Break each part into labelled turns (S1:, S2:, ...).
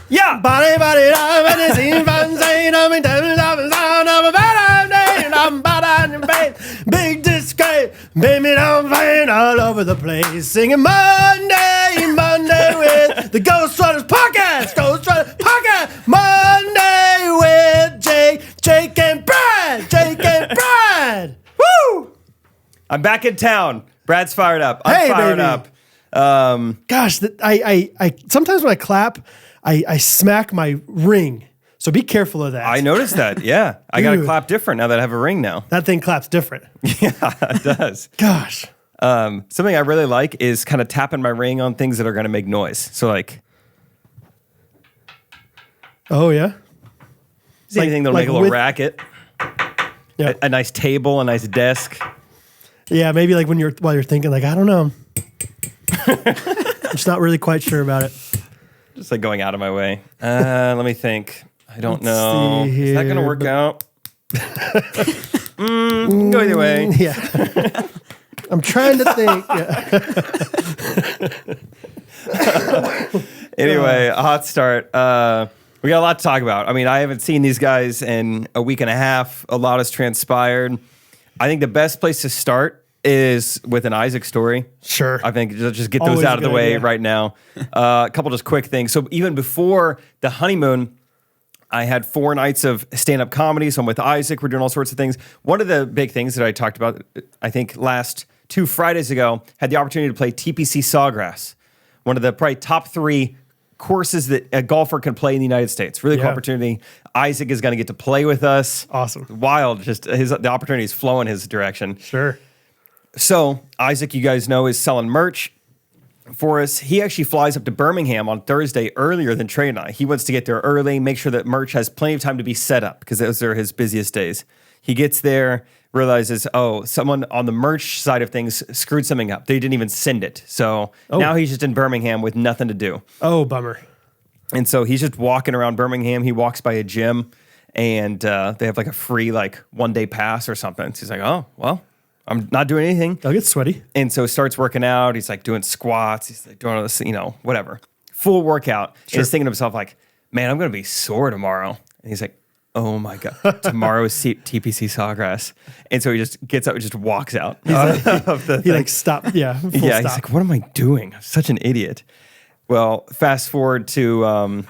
S1: Yeah. Big disgrace, baby, I'm playing all over the place, singing Monday with the Ghostrunners podcast, Monday with Jake and Brad. Woo!
S2: I'm back in town. Brad's fired up. I'm fired up.
S1: Gosh, I sometimes when I clap, I smack my ring. So be careful of that.
S2: I noticed that. Yeah. I got to clap different now that I have a ring now.
S1: That thing claps different.
S2: Yeah, it does.
S1: Gosh.
S2: Something I really like is kind of tapping my ring on things that are going to make noise. So like.
S1: Oh, yeah?
S2: Anything that'll make a little racket.
S1: Yeah.
S2: A nice table, a nice desk.
S1: Yeah, maybe like while you're thinking, like, I don't know. I'm just not really quite sure about it.
S2: Just like going out of my way. Let me think. I don't know.
S1: See
S2: Is that going to work out? Go either way.
S1: Yeah. I'm trying to think. Yeah.
S2: Anyway, a hot start. We got a lot to talk about. I mean, I haven't seen these guys in a week and a half. A lot has transpired. I think the best place to start is with an Isaac story.
S1: Sure.
S2: I think just get those
S1: Always
S2: out of the
S1: a good
S2: way
S1: idea.
S2: right now. A couple just quick things. So even before the honeymoon, I had 4 nights of stand-up comedy. So I'm with Isaac. We're doing all sorts of things. One of the big things that I talked about, I think last 2 Fridays ago, had the opportunity to play TPC Sawgrass, one of the probably top 3 courses that a golfer can play in the United States. Really cool opportunity. Isaac is going to get to play with us.
S1: Awesome.
S2: Wild. Just the opportunity is flowing his direction.
S1: Sure.
S2: So Isaac, you guys know, is selling merch for us. He actually flies up to Birmingham on Thursday earlier than Trey and I. He wants to get there early, make sure that merch has plenty of time to be set up because those are his busiest days. He gets there, realizes, oh, someone on the merch side of things screwed something up. They didn't even send it. So now he's just in Birmingham with nothing to do.
S1: Oh, bummer.
S2: And so he's just walking around Birmingham. He walks by a gym and they have like a free like 1-day pass or something. So he's like, oh, well, I'm not doing anything.
S1: I'll get sweaty.
S2: And so he starts working out. He's like doing squats. He's like doing all this, whatever. Full workout.
S1: Sure.
S2: And he's thinking to himself like, man, I'm going to be sore tomorrow. And he's like, oh my God, tomorrow is TPC Sawgrass. And so he just gets up and just walks out.
S1: He like stopped. Yeah.
S2: He's like, what am I doing? I'm such an idiot. Well, fast forward to,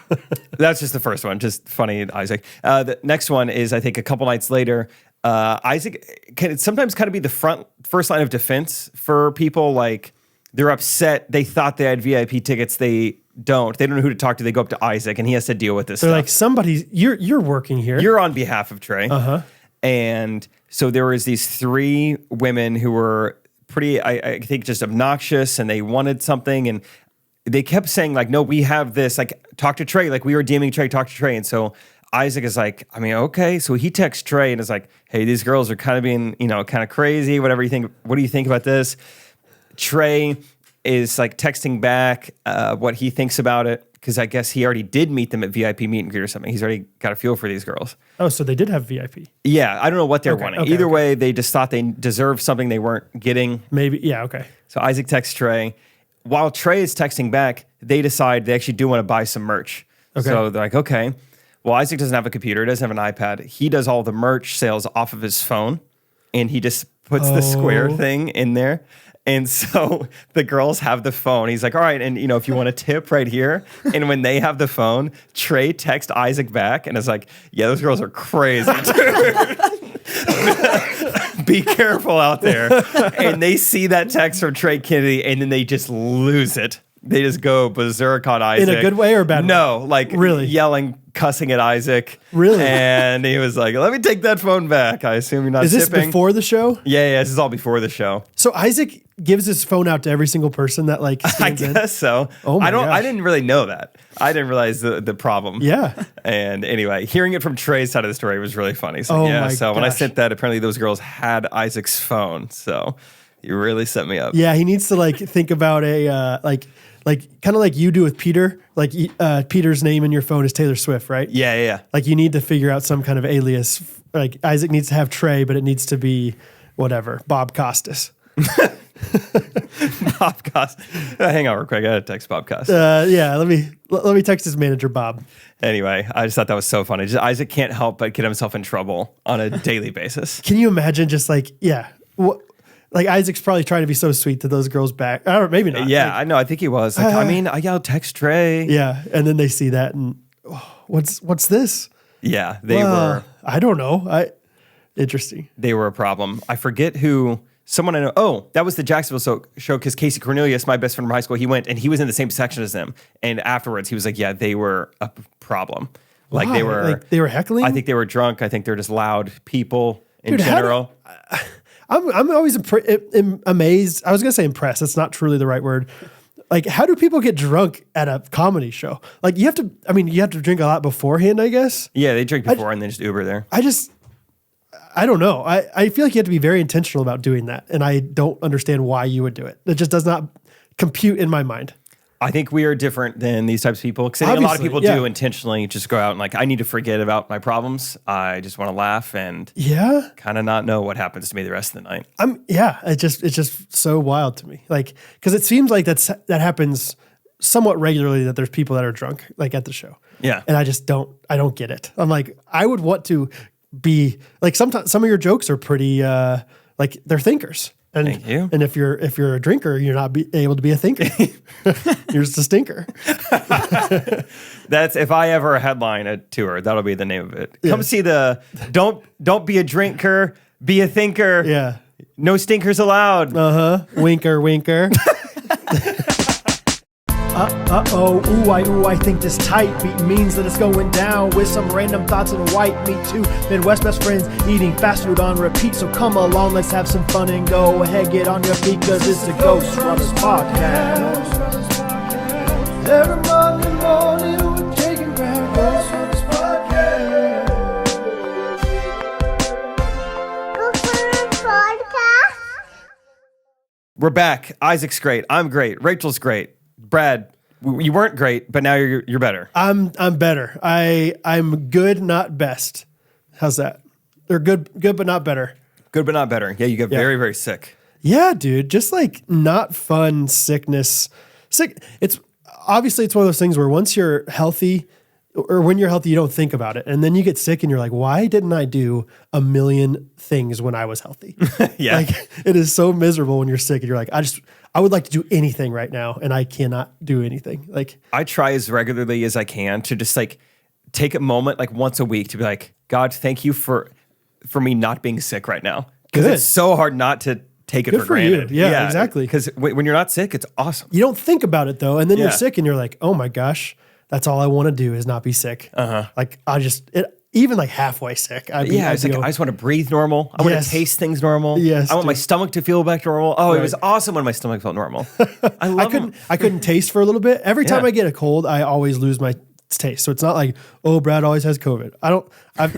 S2: that's just the first one. Just funny, Isaac. The next one is, I think, a couple nights later. Isaac can sometimes kind of be the first line of defense for people. Like they're upset. They thought they had VIP tickets. They don't know who to talk to. They go up to Isaac and he has to deal with this
S1: They're
S2: stuff.
S1: like, somebody's, you're working here.
S2: You're on behalf of Trey.
S1: Uh-huh.
S2: And so there was these 3 women who were pretty, I think, just obnoxious and they wanted something. And they kept saying like, no, we have this, like talk to Trey. Like we were DMing Trey, talk to Trey. And so Isaac is like, I mean, okay. So he texts Trey and is like, hey, these girls are kind of being, kind of crazy, whatever you think. What do you think about this? Trey is like texting back what he thinks about it. Because I guess he already did meet them at VIP meet and greet or something. He's already got a feel for these girls.
S1: Oh, so they did have VIP.
S2: Yeah, I don't know what they're wanting. Either way, they just thought they deserved something they weren't getting.
S1: Maybe, yeah, okay.
S2: So Isaac texts Trey. While Trey is texting back, they decide they actually do want to buy some merch.
S1: Okay.
S2: So they're like, okay. Well, Isaac doesn't have a computer, doesn't have an iPad. He does all the merch sales off of his phone, and he just puts the square thing in there. And so the girls have the phone. He's like, all right, and if you want a tip right here. And when they have the phone, Trey texts Isaac back and is like, yeah, those girls are crazy, dude. Be careful out there. And they see that text from Trey Kennedy, and then they just lose it. They just go berserk on Isaac.
S1: In a good way or a bad way?
S2: No, like
S1: really
S2: yelling, cussing at Isaac.
S1: Really?
S2: And he was like, let me take that phone back. I assume you're not
S1: Is this
S2: tipping.
S1: before the show?
S2: Yeah, this is all before the show.
S1: So Isaac gives his phone out to every single person that like
S2: I
S1: stands in?
S2: guess so.
S1: Oh my
S2: I
S1: gosh.
S2: didn't really know that. I didn't realize the problem.
S1: Yeah.
S2: And anyway, hearing it from Trey's side of the story was really funny. So so when I sent that, apparently those girls had Isaac's phone. So you really set me up.
S1: Yeah, he needs to like think about a like kind of like you do with Peter. Like Peter's name in your phone is Taylor Swift, right?
S2: Yeah.
S1: Like you need to figure out some kind of alias. Like Isaac needs to have Trey, but it needs to be whatever, Bob Costas.
S2: Bob Cost. Hang on real quick. I gotta text Bob Cost.
S1: Yeah, let me text his manager, Bob.
S2: Anyway, I just thought that was so funny. Just Isaac can't help but get himself in trouble on a daily basis.
S1: Can you imagine just like, like Isaac's probably trying to be so sweet to those girls back. Or maybe not.
S2: Yeah,
S1: like,
S2: I know. I think he was. Like, I yelled text Trey.
S1: Yeah, and then they see that and what's this?
S2: Yeah, they were.
S1: I don't know. Interesting.
S2: They were a problem. I forget who. Someone I know. Oh, that was the Jacksonville show because Casey Cornelius, my best friend from high school, he went and he was in the same section as them. And afterwards, he was like, "Yeah, they were a problem. Like
S1: Why? They were heckling.
S2: I think they were drunk. I think they're just loud people in general."
S1: I'm always amazed. I was gonna say impressed. That's not truly the right word. Like, how do people get drunk at a comedy show? Like, you have to drink a lot beforehand, I guess.
S2: Yeah, they drink before and then just Uber there.
S1: I don't know. I feel like you have to be very intentional about doing that. And I don't understand why you would do it. It just does not compute in my mind.
S2: I think we are different than these types of people. Because I think a lot of people do intentionally just go out and like, I need to forget about my problems. I just want to laugh and kind of not know what happens to me the rest of the night.
S1: It's just so wild to me. Like, because it seems like that happens somewhat regularly that there's people that are drunk like at the show.
S2: Yeah.
S1: And I don't get it. I'm like, I would want to be like, sometimes some of your jokes are pretty like they're thinkers. And,
S2: Thank you.
S1: And if you're a drinker, you're not able to be a thinker. You're just a stinker.
S2: That's if I ever headline a tour, that'll be the name of it. Come see the don't be a drinker, be a thinker.
S1: Yeah.
S2: No stinkers allowed.
S1: Winker, winker. I think this tight beat means that it's going down with some random thoughts and white meat too. Midwest best friends eating fast food on repeat. So come along, let's have some fun and go ahead, get on your feet, cause it's the Ghostrunners podcast. Every Monday morning we're taking back Ghostrunners podcast.
S3: Ghostrunners podcast.
S2: We're back. Isaac's great. I'm great. Rachel's great. Brad, you weren't great, but now you're better.
S1: I'm better. I'm good, not best. How's that? They're good but not better.
S2: Good, but not better. Yeah, you get very, very sick.
S1: Yeah, dude. Just like not fun sickness. It's one of those things where once you're healthy, or when you're healthy, you don't think about it. And then you get sick and you're like, why didn't I do a million things when I was healthy?
S2: Yeah.
S1: Like, it is so miserable when you're sick and you're like, I would like to do anything right now and I cannot do anything. Like,
S2: I try as regularly as I can to just like take a moment like once a week to be like, God, thank you for me not being sick right now. Because it's so hard not to take it for granted.
S1: You. Yeah, exactly.
S2: Because when you're not sick, it's awesome.
S1: You don't think about it though. And then you're sick and you're like, oh my gosh, that's all I want to do is not be sick. Like even like halfway sick.
S2: I just want to breathe normal. I want to taste things normal.
S1: Yes,
S2: I want my stomach to feel back normal. Oh, It was awesome when my stomach felt normal.
S1: I couldn't taste for a little bit. Every time I get a cold, I always lose my taste. So it's not like, oh, Brad always has COVID.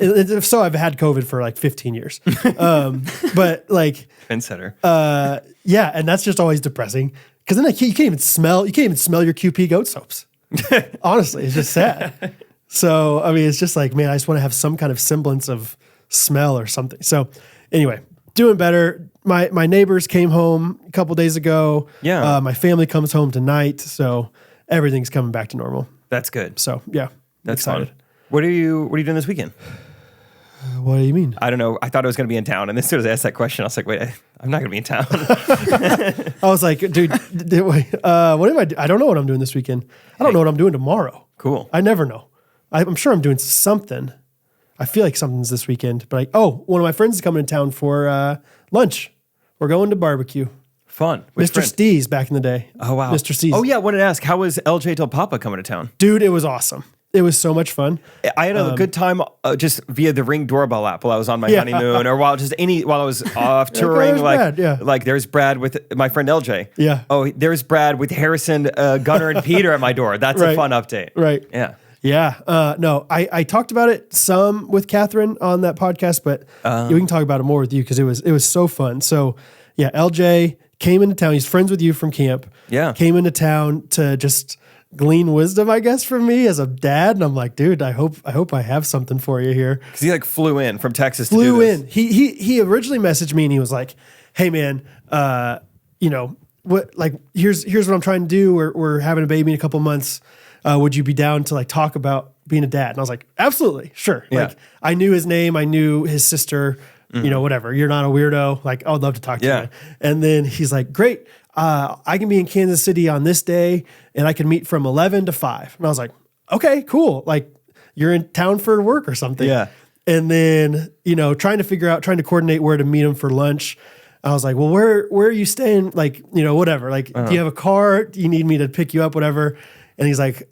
S1: If so, I've had COVID for like 15 years. But like,
S2: trendsetter.
S1: And that's just always depressing. Because then you can't even smell your QP goat soaps. Honestly, it's just sad. So, I mean, it's just like, man, I just want to have some kind of semblance of smell or something. So anyway, doing better. My neighbors came home a couple days ago.
S2: Yeah.
S1: My family comes home tonight. So everything's coming back to normal.
S2: That's good.
S1: So yeah,
S2: that's
S1: excited.
S2: Fun. What are you doing this weekend?
S1: What do you mean?
S2: I don't know. I thought I was going to be in town. And as soon as I asked that question, I was like, wait, I'm not going to be in town.
S1: I was like, dude, what am I doing? I don't know what I'm doing this weekend. I don't know what I'm doing tomorrow.
S2: Cool.
S1: I never know. I'm sure I'm doing something. I feel like something's this weekend. But one of my friends is coming in town for lunch. We're going to barbecue.
S2: Fun.
S1: Mr. Stee's back in the day.
S2: Oh, wow.
S1: Mr. Stee's.
S2: Oh, yeah. I wanted to ask, how was LJ Del Papa coming to town?
S1: Dude, it was awesome. It was so much fun.
S2: I had a good time just via the Ring doorbell app while I was on my honeymoon, or while I was off touring. Like there's Brad with my friend LJ.
S1: Yeah.
S2: Oh, there's Brad with Harrison, Gunnar, and Peter at my door. That's a fun update.
S1: Right.
S2: Yeah.
S1: Yeah. No, I talked about it some with Catherine on that podcast, but we can talk about it more with you because it was so fun. So yeah, LJ came into town. He's friends with you from camp.
S2: Yeah.
S1: Came into town to just glean wisdom, I guess, from me as a dad. And I'm like, dude, I hope I have something for you here.
S2: Because he flew in from Texas to do this.
S1: He originally messaged me and he was like, hey man, here's what I'm trying to do. We're having a baby in a couple months. Would you be down to like talk about being a dad? And I was like, absolutely, sure.
S2: Yeah.
S1: Like I knew his name, I knew his sister, whatever. You're not a weirdo. Like I would love to talk to you. And then he's like, great. I can be in Kansas City on this day and I can meet from 11 to 5. And I was like, okay, cool. Like you're in town for work or something.
S2: Yeah.
S1: And then, trying to coordinate where to meet him for lunch. I was like, well, where are you staying? Like, whatever. Like, do you have a car? Do you need me to pick you up? Whatever. And he's like,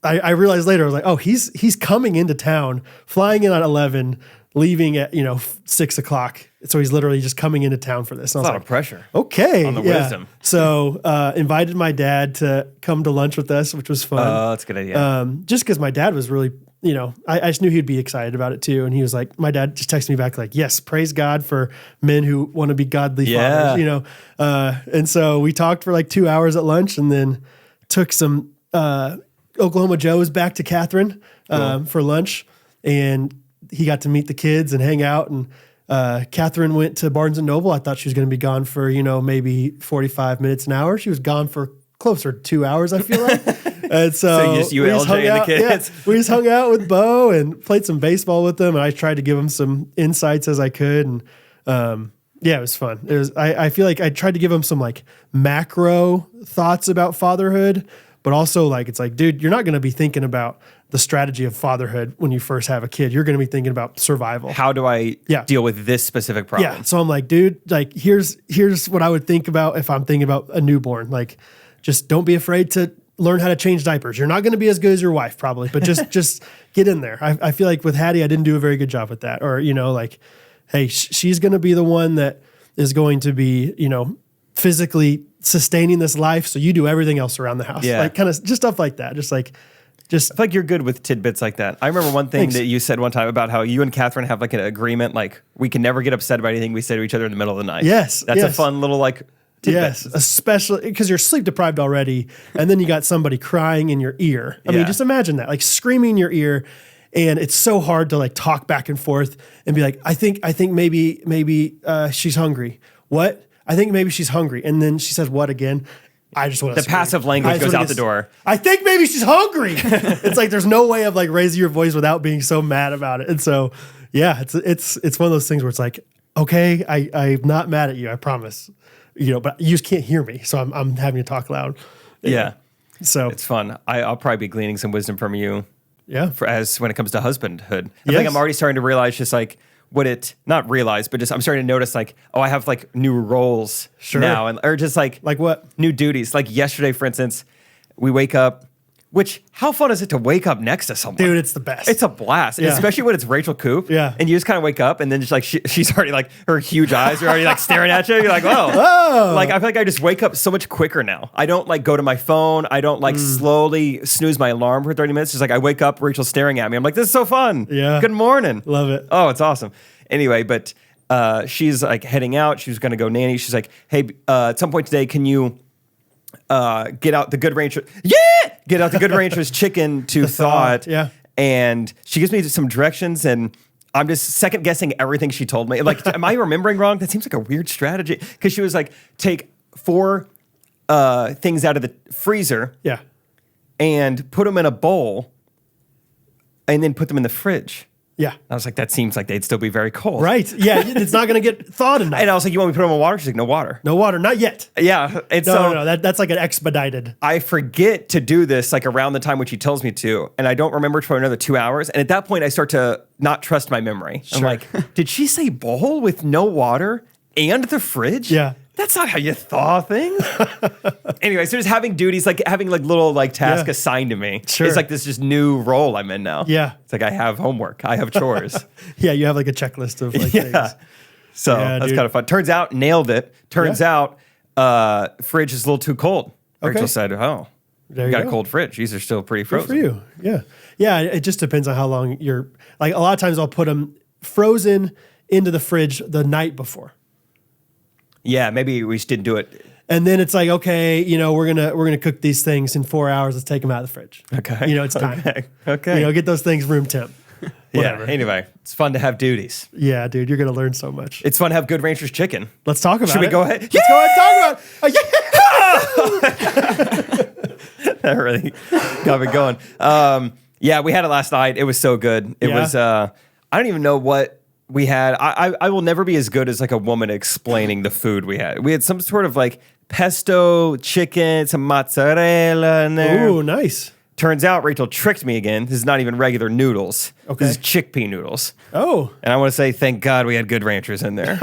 S1: I realized later, I was like, oh, he's coming into town, flying in at 11, leaving at, 6 o'clock. So he's literally just coming into town for this. And
S2: a lot of pressure.
S1: Okay.
S2: On the wisdom.
S1: So, invited my dad to come to lunch with us, which was fun.
S2: Oh, that's a good idea.
S1: Just because my dad was really, I just knew he'd be excited about it too. And he was like, my dad just texted me back like, yes, praise God for men who want to be godly fathers, and so we talked for like 2 hours at lunch and then took some Oklahoma Joe's back to Catherine for lunch. And he got to meet the kids and hang out. And Catherine went to Barnes & Noble. I thought she was going to be gone for,
S2: maybe
S1: 45 minutes, an hour. She was gone for closer to 2 hours, I feel like. And
S2: so you LJ and the kids.
S1: Yeah, we just hung out with Bo and played some baseball with them. And I tried to give him some insights as I could. And it was fun. I feel like I tried to give him some like macro thoughts about fatherhood, but also like, it's like, dude, you're not going to be thinking about the strategy of fatherhood when you first have a kid. You're going to be thinking about survival.
S2: How do I deal with this specific problem?
S1: Yeah. So I'm like, dude, like here's what I would think about if I'm thinking about a newborn. Like, just don't be afraid to learn how to change diapers. You're not going to be as good as your wife probably, but just get in there. I feel like with Hattie, I didn't do a very good job with that. Or, like, hey, she's going to be the one that is going to be, physically sustaining this life. So you do everything else around the house.
S2: Yeah.
S1: Like kind of just stuff like that. I feel
S2: like you're good with tidbits like that. I remember one thing that you said one time about how you and Catherine have like an agreement, like we can never get upset about anything we say to each other in the middle of the night.
S1: Yes.
S2: That's a fun little like tidbit.
S1: Yes, especially because you're sleep deprived already. And then you got somebody crying in your ear. I mean, just imagine that, like screaming in your ear. And it's so hard to like talk back and forth and be like, I think maybe she's hungry. What? I think maybe she's hungry. And then she says, what again? I just want to scream.
S2: Passive language goes out the door.
S1: I think maybe she's hungry. It's like, there's no way of like raising your voice without being so mad about it. And so, yeah, it's one of those things where it's like, okay, I'm not mad at you. I promise, but you just can't hear me. So I'm having to talk loud.
S2: Yeah.
S1: So
S2: it's fun. I'll probably be gleaning some wisdom from you.
S1: Yeah.
S2: As when it comes to husbandhood. I think I'm already starting to realize just like not realize, but just I'm starting to notice like, oh, I have like new roles now. Or just like
S1: what?
S2: New duties. Like yesterday, for instance, we wake up, which how fun is it to wake up next to someone?
S1: Dude, it's the best.
S2: It's a blast. Yeah. Especially when it's Rachel Coop.
S1: Yeah.
S2: And you just kind of wake up and then just like she's already like her huge eyes are already like staring at you. You're like, oh. Like I feel like I just wake up so much quicker now. I don't like go to my phone. I don't like slowly snooze my alarm for 30 minutes. Just like I wake up, Rachel's staring at me. I'm like, this is so fun.
S1: Yeah.
S2: Good morning.
S1: Love it.
S2: Oh, it's awesome. Anyway, but she's like heading out. She was going to go nanny. She's like, hey, at some point today, can you get out the Good Rancher? Yeah! Get out the Good Rancher's chicken to thawed.
S1: Yeah.
S2: And she gives me some directions and I'm just second guessing everything she told me. Like, am I remembering wrong? That seems like a weird strategy. Because she was like, take 4 things out of the freezer.
S1: Yeah.
S2: And put them in a bowl and then put them in the fridge.
S1: Yeah.
S2: I was like, that seems like they'd still be very cold.
S1: Right. Yeah. It's not going to get thawed enough.
S2: And I was like, you want me to put them in water? She's like, no water.
S1: No water. Not yet.
S2: Yeah. And
S1: No. That's like an expedited.
S2: I forget to do this like around the time when she tells me to. And I don't remember for another 2 hours. And at that point, I start to not trust my memory.
S1: Sure.
S2: I'm like, did she say bowl with no water and the fridge?
S1: Yeah.
S2: That's not how you thaw things. Anyway, so just having duties, like having like little like tasks assigned to me.
S1: Sure.
S2: It's like this just new role I'm in now.
S1: Yeah.
S2: It's like I have homework. I have chores.
S1: Yeah, you have like a checklist of like things.
S2: So that's kind of fun. Turns out, nailed it. Turns out, fridge is a little too cold.
S1: Okay.
S2: Rachel said, oh,
S1: There
S2: you got
S1: go.
S2: a cold fridge. These are still pretty
S1: Good
S2: frozen.
S1: for you. Yeah. Yeah. It just depends on how long you're like. A lot of times I'll put them frozen into the fridge the night before.
S2: Yeah, maybe we just didn't do it.
S1: And then it's like, okay, we're gonna cook these things in 4 hours. Let's take them out of the fridge.
S2: Okay.
S1: It's time.
S2: Okay.
S1: Get those things room temp. Whatever.
S2: Yeah. Anyway, it's fun to have duties.
S1: Yeah, dude, you're gonna learn so much.
S2: It's fun to have Good Ranchers chicken.
S1: Let's talk about it.
S2: Should we go ahead?
S1: Let's go ahead and talk about it.
S2: That really got me going. Yeah, we had it last night. It was so good. It was. I don't even know what we had. I will never be as good as like a woman explaining the food we had. We had some sort of like pesto chicken, some mozzarella in there.
S1: Ooh, nice.
S2: Turns out Rachel tricked me again. This is not even regular noodles.
S1: Okay.
S2: This is chickpea noodles.
S1: Oh.
S2: And I want to say, thank God we had Good Ranchers in there.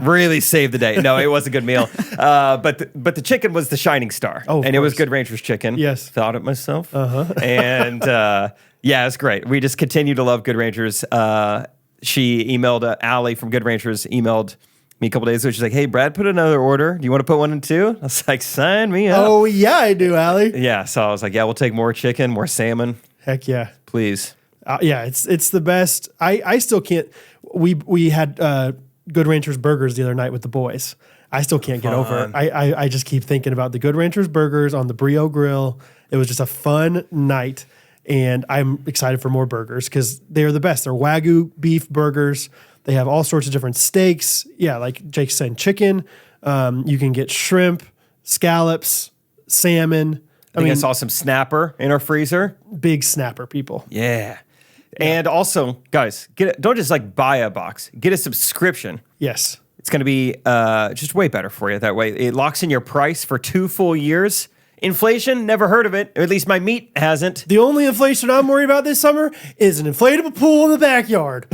S2: Really saved the day. No, it was a good meal. But the chicken was the shining star.
S1: Oh,
S2: and it was Good Ranchers chicken.
S1: Yes.
S2: Thought it myself. And yeah, it's great. We just continue to love Good Ranchers. She emailed, Allie from Good Ranchers emailed me a couple days ago. She's like, hey, Brad put another order. Do you want to put one in too? I was like, sign me up.
S1: Oh, yeah, I do, Allie.
S2: Yeah. So I was like, yeah, we'll take more chicken, more salmon.
S1: Heck yeah.
S2: Please.
S1: Yeah, it's the best. I still can't. We had Good Ranchers burgers the other night with the boys. I still can't get over it. I just keep thinking about the Good Ranchers burgers on the Breeo grill. It was just a fun night, and I'm excited for more burgers because they're the best. They're Wagyu beef burgers. They have all sorts of different steaks. Yeah, like Jake's saying, chicken. You can get shrimp, scallops, salmon.
S2: I think I saw some snapper in our freezer.
S1: Big snapper people.
S2: Yeah. And also, guys, don't just like buy a box. Get a subscription.
S1: Yes.
S2: It's going to be just way better for you that way. It locks in your price for 2 full years. Inflation, never heard of it. Or at least my meat hasn't.
S1: The only inflation I'm worried about this summer is an inflatable pool in the backyard.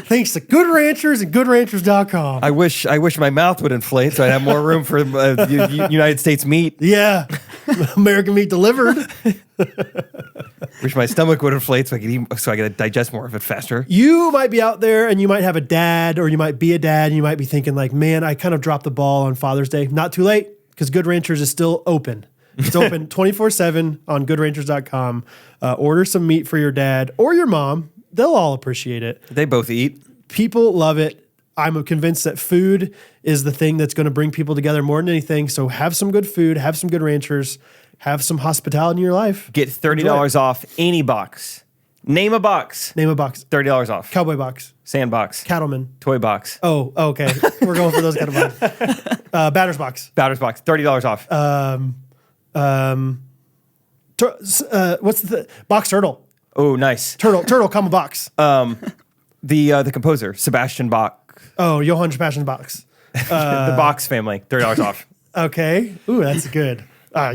S1: Thanks to Good Ranchers and GoodRanchers.com.
S2: I wish my mouth would inflate so I'd have more room for United States meat.
S1: Yeah. American meat delivered.
S2: Wish my stomach would inflate so I could digest more of it faster.
S1: You might be out there and you might have a dad, or you might be a dad, and you might be thinking like, man, I kind of dropped the ball on Father's Day. Not too late, because Good Ranchers is still open. It's open 24/7 on GoodRanchers.com. Order some meat for your dad or your mom. They'll all appreciate it.
S2: They both eat.
S1: People love it. I'm convinced that food is the thing that's going to bring people together more than anything. So have some good food, have some Good Ranchers, have some hospitality in your life.
S2: Get $30 off any box. Name a box.
S1: Name a box.
S2: $30 off.
S1: Cowboy box.
S2: Sandbox.
S1: Cattleman.
S2: Toy box.
S1: Oh, okay. We're going for those kind of boxes. Batter's box.
S2: Batter's box. $30 off.
S1: What's the box turtle?
S2: Oh, nice.
S1: Turtle, comma box.
S2: The composer, Sebastian Bach.
S1: Oh, Johann Sebastian Box.
S2: The Box family, $30 off.
S1: Okay. Ooh, that's good.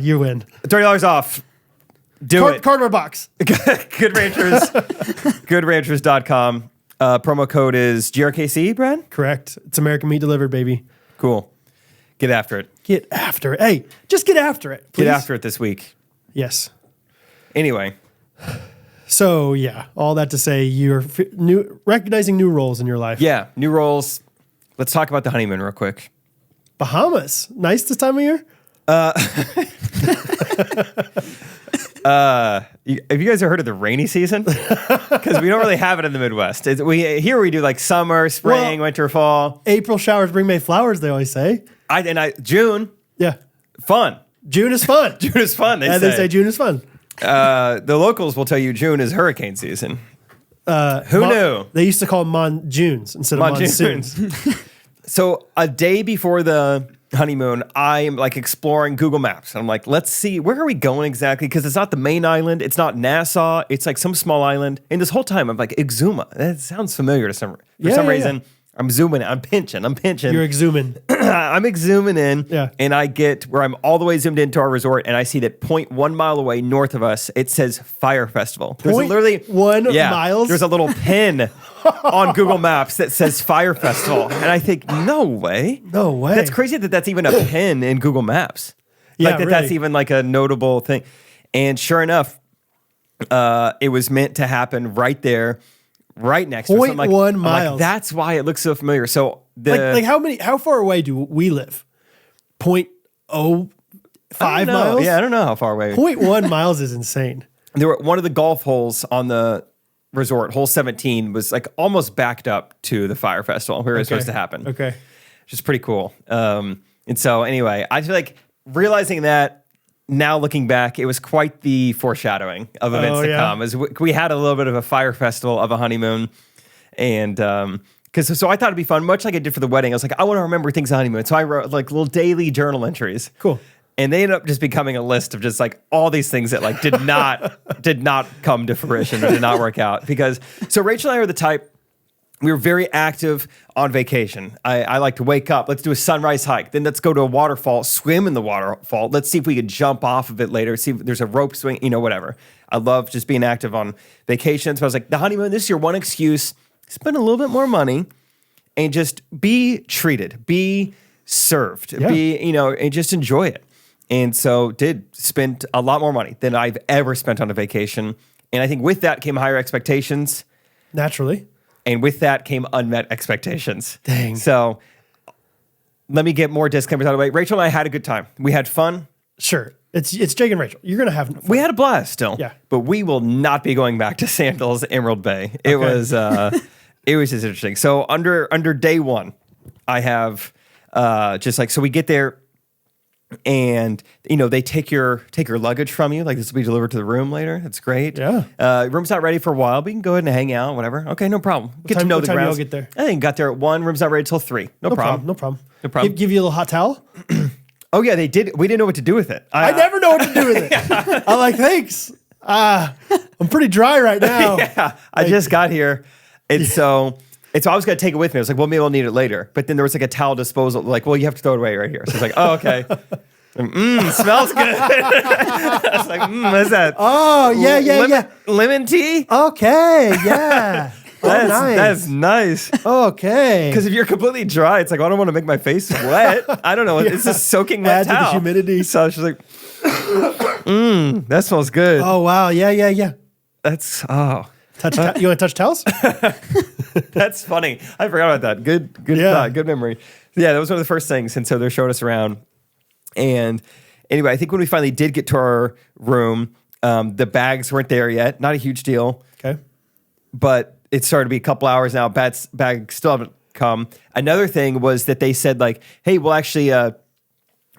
S1: You win.
S2: $30 off. Do it.
S1: Cardboard box.
S2: Good Ranchers. GoodRanchers.com. Promo code is GRKC, Brad?
S1: Correct. It's American meat delivered, baby.
S2: Cool. Get after it.
S1: Get after it. Hey, just get after it, please.
S2: Get after it this week.
S1: Yes.
S2: Anyway.
S1: So, yeah, all that to say, you're recognizing new roles in your life.
S2: Yeah, new roles. Let's talk about the honeymoon real quick.
S1: Bahamas. Nice this time of year?
S2: Have you guys ever heard of the rainy season? Because we don't really have it in the Midwest. Here we do like summer, spring, winter, fall.
S1: April showers bring May flowers, they always say.
S2: June.
S1: Yeah.
S2: Fun.
S1: June is fun.
S2: June is fun,
S1: they say June is fun.
S2: The locals will tell you June is hurricane season. Who knew?
S1: They used to call them monsoons instead of monsoons.
S2: So a day before the honeymoon, I'm like exploring Google Maps. And I'm like, let's see, where are we going exactly? Because it's not the main island. It's not Nassau. It's like some small island. And this whole time, I'm like, Exuma. That sounds familiar to some reason. I'm zooming in. I'm pinching.
S1: You're exhuming.
S2: I'm exhuming in.
S1: Yeah.
S2: And I get where I'm all the way zoomed into our resort, and I see that 0.1 mile away north of us, it says Fire Festival. There's literally
S1: 1 miles?
S2: There's a little pin on Google Maps that says Fire Festival. And I think, no way.
S1: No way.
S2: That's crazy that that's even a pin in Google Maps.
S1: Yeah,
S2: like that's even like a notable thing. And sure enough, it was meant to happen right there. Right next to us.
S1: 0.1 miles.
S2: That's why it looks so familiar. So
S1: how far away do we live? 0.05 miles?
S2: Yeah, I don't know how far away.
S1: 0.1 miles is insane.
S2: There were one of the golf holes on the resort, hole 17, was like almost backed up to the Fire Festival where it was supposed to happen.
S1: Okay.
S2: Which is pretty cool. And so anyway, I feel like realizing that now looking back, it was quite the foreshadowing of events to come. As we had a little bit of a fire festival of a honeymoon, and so I thought it'd be fun, much like I did for the wedding. I was like, I want to remember things on honeymoon, so I wrote like little daily journal entries.
S1: Cool.
S2: And they ended up just becoming a list of just like all these things that like did not come to fruition or did not work out. Because so Rachel and I are the type. We were very active on vacation. I like to wake up. Let's do a sunrise hike. Then let's go to a waterfall, swim in the waterfall. Let's see if we could jump off of it later. See if there's a rope swing, whatever. I love just being active on vacations. But I was like, the honeymoon, this is your one excuse. Spend a little bit more money and just be treated, be served, and just enjoy it. And so did spend a lot more money than I've ever spent on a vacation. And I think with that came higher expectations.
S1: Naturally.
S2: And with that came unmet expectations.
S1: Dang.
S2: So let me get more disclaimers out of the way. Rachel and I had a good time. We had fun.
S1: Sure. It's Jake and Rachel. You're going to have fun.
S2: We had a blast still.
S1: Yeah.
S2: But we will not be going back to Sandals Emerald Bay. It was just interesting. So under day one, I have so we get there and they take your luggage from you. Like this will be delivered to the room later. That's great.
S1: Yeah.
S2: Room's not ready for a while, but you can go ahead and hang out, whatever. Okay, no problem. Get to know the grounds.
S1: What time you all get there?
S2: I think got there at 1. Room's not ready till 3. No problem.
S1: No problem.
S2: No problem.
S1: Give you a little hot towel?
S2: Oh yeah, they did. We didn't know what to do with it.
S1: I never know what to do with it. I'm like, thanks. I'm pretty dry right now.
S2: Yeah, I just got here. And so I was going to take it with me. I was like, well, maybe I'll need it later. But then there was like a towel disposal. Like, well, you have to throw it away right here. So I was like, oh, okay. Smells good. I was like, what's that?
S1: Oh, yeah.
S2: Lemon tea?
S1: Okay, yeah.
S2: That's nice.
S1: Okay.
S2: Because if you're completely dry, it's like, I don't want to make my face wet. I don't know. It's just soaking wet
S1: Add
S2: towel.
S1: to the humidity.
S2: So I was just like, that smells good.
S1: Oh, wow. Yeah.
S2: That's,
S1: you want to touch towels?
S2: That's funny. I forgot about that. Good thought. Good memory. Yeah, that was one of the first things. And so they showed us around. And anyway, I think when we finally did get to our room, the bags weren't there yet. Not a huge deal.
S1: Okay.
S2: But it started to be a couple hours now. Bags still haven't come. Another thing was that they said like, hey, well, actually,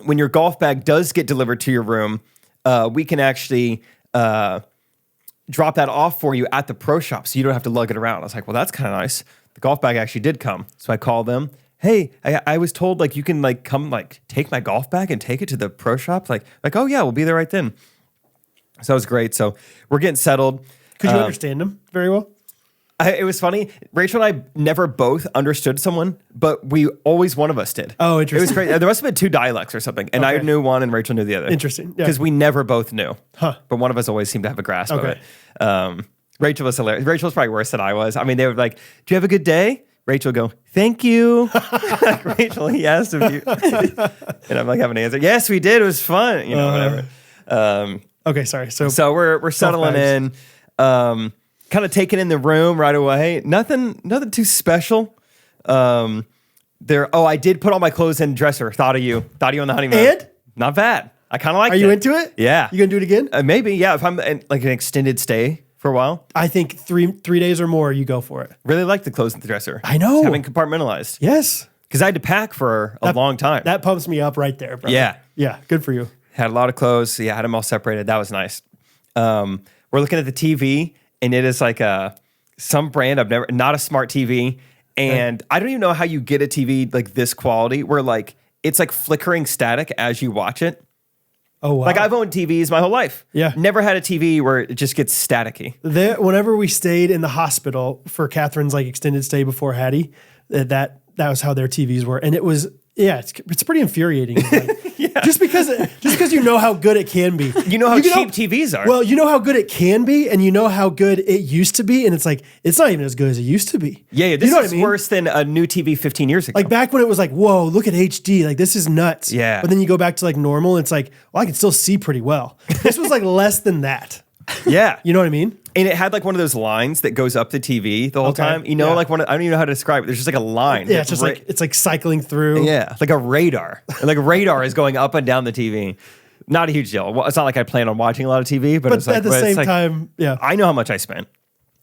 S2: when your golf bag does get delivered to your room, we can actually drop that off for you at the pro shop so you don't have to lug it around. I was like, well, that's kind of nice. The golf bag actually did come. So I called them. Hey, I was told like you can like come like take my golf bag and take it to the pro shop. Like, oh yeah, we'll be there right then. So that was great. So we're getting settled.
S1: Could you understand them very well?
S2: It was funny. Rachel and I never both understood someone, but one of us did.
S1: Oh, interesting.
S2: It was great. There must have been 2 dialects or something. And I knew one and Rachel knew the other.
S1: Interesting. Yeah.
S2: Because we never both knew.
S1: Huh.
S2: But one of us always seemed to have a grasp of it. Rachel was hilarious. Rachel was probably worse than I was. I mean, they were like, do you have a good day? Rachel would go, thank you. Like, Rachel, he asked if you. And I'm like having an answer. Yes, we did. It was fun. Whatever.
S1: Okay, sorry.
S2: So we're settling in. Kind of taking in the room right away. Nothing too special. I did put all my clothes in the dresser. Thought of you on the honeymoon.
S1: And?
S2: Not bad. I kind of like it.
S1: Are you into it?
S2: Yeah.
S1: You gonna do it again?
S2: Maybe, yeah. If I'm in like an extended stay for a while.
S1: I think three days or more, you go for it.
S2: Really like the clothes in the dresser.
S1: I know.
S2: Just having compartmentalized.
S1: Yes.
S2: Because I had to pack for a long time.
S1: That pumps me up right there, bro.
S2: Yeah.
S1: Yeah, good for you.
S2: Had a lot of clothes. Yeah, had them all separated. That was nice. We're looking at the TV, and it is like some brand not a smart TV. And I don't even know how you get a TV like this quality where like it's like flickering static as you watch it.
S1: Oh, wow.
S2: Like I've owned TVs my whole life.
S1: Yeah.
S2: Never had a TV where it just gets staticky.
S1: Whenever we stayed in the hospital for Catherine's like extended stay before Hattie, that was how their TVs were. And it was, it's pretty infuriating. Like,
S2: Yeah.
S1: Just because you know how good it can be.
S2: You know how cheap TVs are.
S1: Well, you know how good it can be, and you know how good it used to be, and it's like, it's not even as good as it used to be.
S2: Yeah, this is worse than a new TV 15 years ago.
S1: Like back when it was like, whoa, look at HD. Like this is nuts.
S2: Yeah.
S1: But then you go back to like normal, and it's like, well, I can still see pretty well. This was like less than that.
S2: Yeah.
S1: You know what I mean?
S2: And it had like one of those lines that goes up the TV the whole time. You know, like I don't even know how to describe it. There's just like a line.
S1: Yeah, it's just like it's like cycling through.
S2: Yeah, like a radar. Like a radar is going up and down the TV. Not a huge deal. Well, it's not like I plan on watching a lot of TV, but it's like,
S1: at the same time, yeah.
S2: I know how much I spent.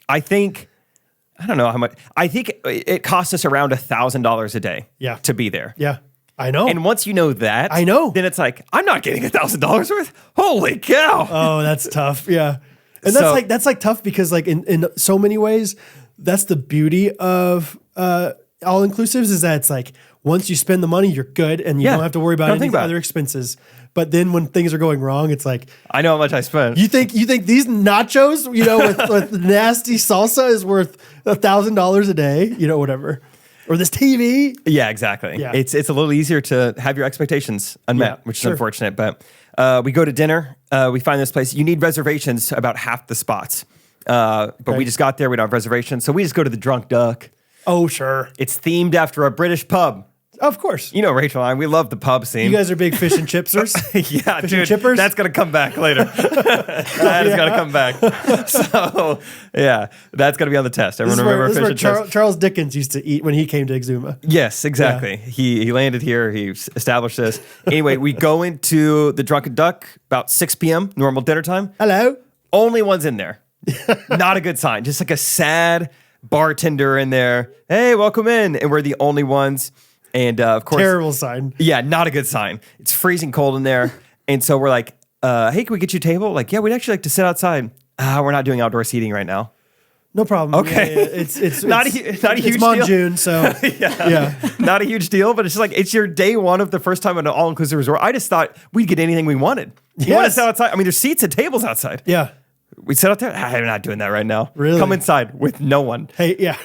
S2: I don't know how much. I think it cost us around $1,000 a day.
S1: Yeah.
S2: To be there.
S1: Yeah. I know.
S2: And once you know that,
S1: I know.
S2: then it's like, I'm not getting $1,000 worth. Holy cow.
S1: Oh, that's tough. Yeah. And that's like tough because like in so many ways, that's the beauty of all inclusives is that it's like once you spend the money, you're good and you don't have to worry about any other expenses. But then when things are going wrong, it's like
S2: I know how much I spent.
S1: You think these nachos, with nasty salsa is worth $1,000 a day, whatever. Or this TV.
S2: Yeah, exactly.
S1: Yeah.
S2: It's a little easier to have your expectations unmet, which is unfortunate. But we go to dinner. We find this place. You need reservations about half the spots. But we just got there. We don't have reservations. So we just go to the Drunk Duck.
S1: Oh, sure.
S2: It's themed after a British pub.
S1: Of course.
S2: Rachel and I, we love the pub scene.
S1: You guys are big fish and chipsers?
S2: Yeah,
S1: fish
S2: dude.
S1: And chippers?
S2: That's going to come back later. That is going to come back. So, yeah, that's going to be on the test. Everyone remember fish and chips.
S1: Charles Dickens used to eat when he came to Exuma.
S2: Yes, exactly. Yeah. He landed here. He established this. Anyway, we go into the Drunken Duck about 6 p.m., normal dinner time.
S1: Hello.
S2: Only one's in there. Not a good sign. Just like a sad bartender in there. Hey, welcome in. And we're the only ones. And of course,
S1: terrible sign.
S2: Yeah, not a good sign. It's freezing cold in there. And so we're like, hey, can we get you a table? Like, yeah, we'd actually like to sit outside. We're not doing outdoor seating right now.
S1: No problem.
S2: Okay.
S1: Yeah. It's
S2: not a huge deal.
S1: It's Monjune, so yeah.
S2: Not a huge deal, but it's just like, it's your day one of the first time at an all-inclusive resort. I just thought we'd get anything we wanted. You want to sit outside? I mean, there's seats and tables outside.
S1: Yeah.
S2: We sit out there. I'm not doing that right now.
S1: Really?
S2: Come inside with no one.
S1: Hey, yeah.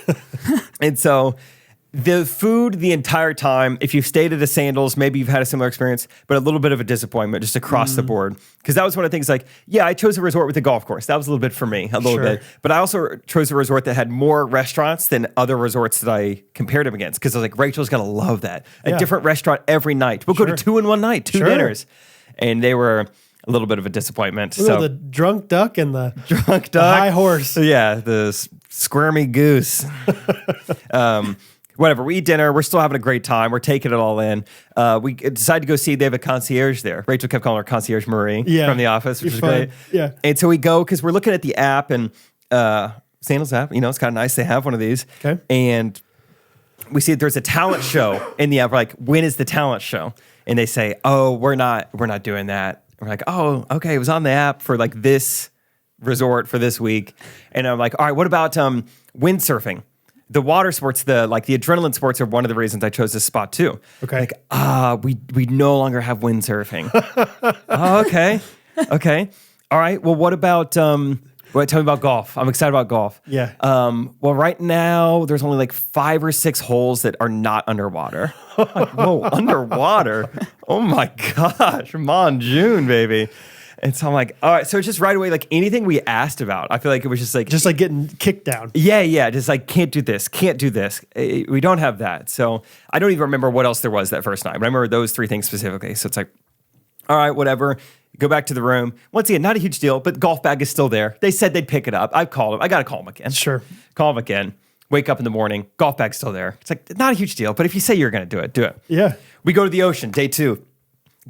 S2: And so the food the entire time, if you've stayed at a Sandals, maybe you've had a similar experience, but a little bit of a disappointment just across the board. Because that was one of the things like, yeah, I chose a resort with a golf course. That was a little bit for me, a little bit. But I also chose a resort that had more restaurants than other resorts that I compared them against. Because I was like, Rachel's going to love that. A different restaurant every night. We'll go to 2 in one night, 2 dinners. And they were a little bit of a disappointment. So
S1: the Drunk Duck and the
S2: Drunk Duck.
S1: The high horse.
S2: Yeah, the squirmy goose. Whatever, we eat dinner. We're still having a great time. We're taking it all in. We decided to go see, they have a concierge there. Rachel kept calling her concierge Marie from The Office, which is great.
S1: Yeah.
S2: And so we go, because we're looking at the app, and Sandals app, it's kind of nice they have one of these.
S1: Okay.
S2: And we see that there's a talent show in the app. We're like, when is the talent show? And they say, oh, we're not doing that. We're like, oh, okay, it was on the app for like this resort for this week. And I'm like, all right, what about windsurfing? The water sports, the adrenaline sports are one of the reasons I chose this spot too.
S1: Okay.
S2: Like, we no longer have windsurfing. Oh, okay. Okay. All right. Well, what about, tell me about golf. I'm excited about golf.
S1: Yeah.
S2: Well, right now there's only like 5 or 6 holes that are not underwater. Like, whoa, underwater. Oh my gosh. Monjune, baby. And so I'm like, all right. So it's just right away, like anything we asked about, I feel like it was just like
S1: getting kicked down.
S2: Yeah. Just like, can't do this. We don't have that. So I don't even remember what else there was that first night. But I remember those 3 things specifically. So it's like, all right, whatever. Go back to the room. Once again, not a huge deal, but the golf bag is still there. They said they'd pick it up. I called them. I got to call them again.
S1: Sure.
S2: Call them again. Wake up in the morning. Golf bag's still there. It's like, not a huge deal. But if you say you're going to do it, do it.
S1: Yeah.
S2: We go to the ocean, day 2.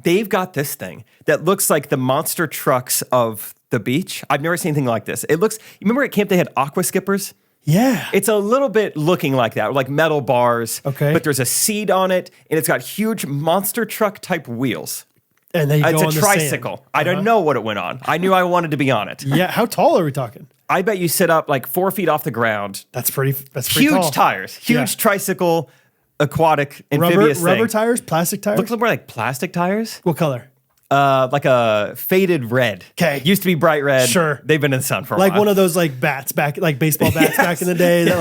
S2: They've got this thing that looks like the monster trucks of the beach. I've never seen anything like this. It looks, you remember at camp they had aqua skippers?
S1: Yeah.
S2: It's a little bit looking like that, like metal bars.
S1: Okay.
S2: But there's a seat on it, and it's got huge monster truck type wheels.
S1: And then
S2: It's a tricycle. I don't know what it went on. I knew I wanted to be on it.
S1: Yeah. How tall are we talking?
S2: I bet you sit up like 4 feet off the ground.
S1: That's pretty
S2: Huge
S1: tall.
S2: tires. Huge tricycle, aquatic, amphibious thing.
S1: Rubber tires? Plastic tires?
S2: Looks more like plastic tires.
S1: What color?
S2: Like a faded red.
S1: Okay.
S2: Used to be bright red.
S1: Sure.
S2: They've been in the sun for a
S1: like
S2: while.
S1: one of those like bats back, like baseball bats back in the day. That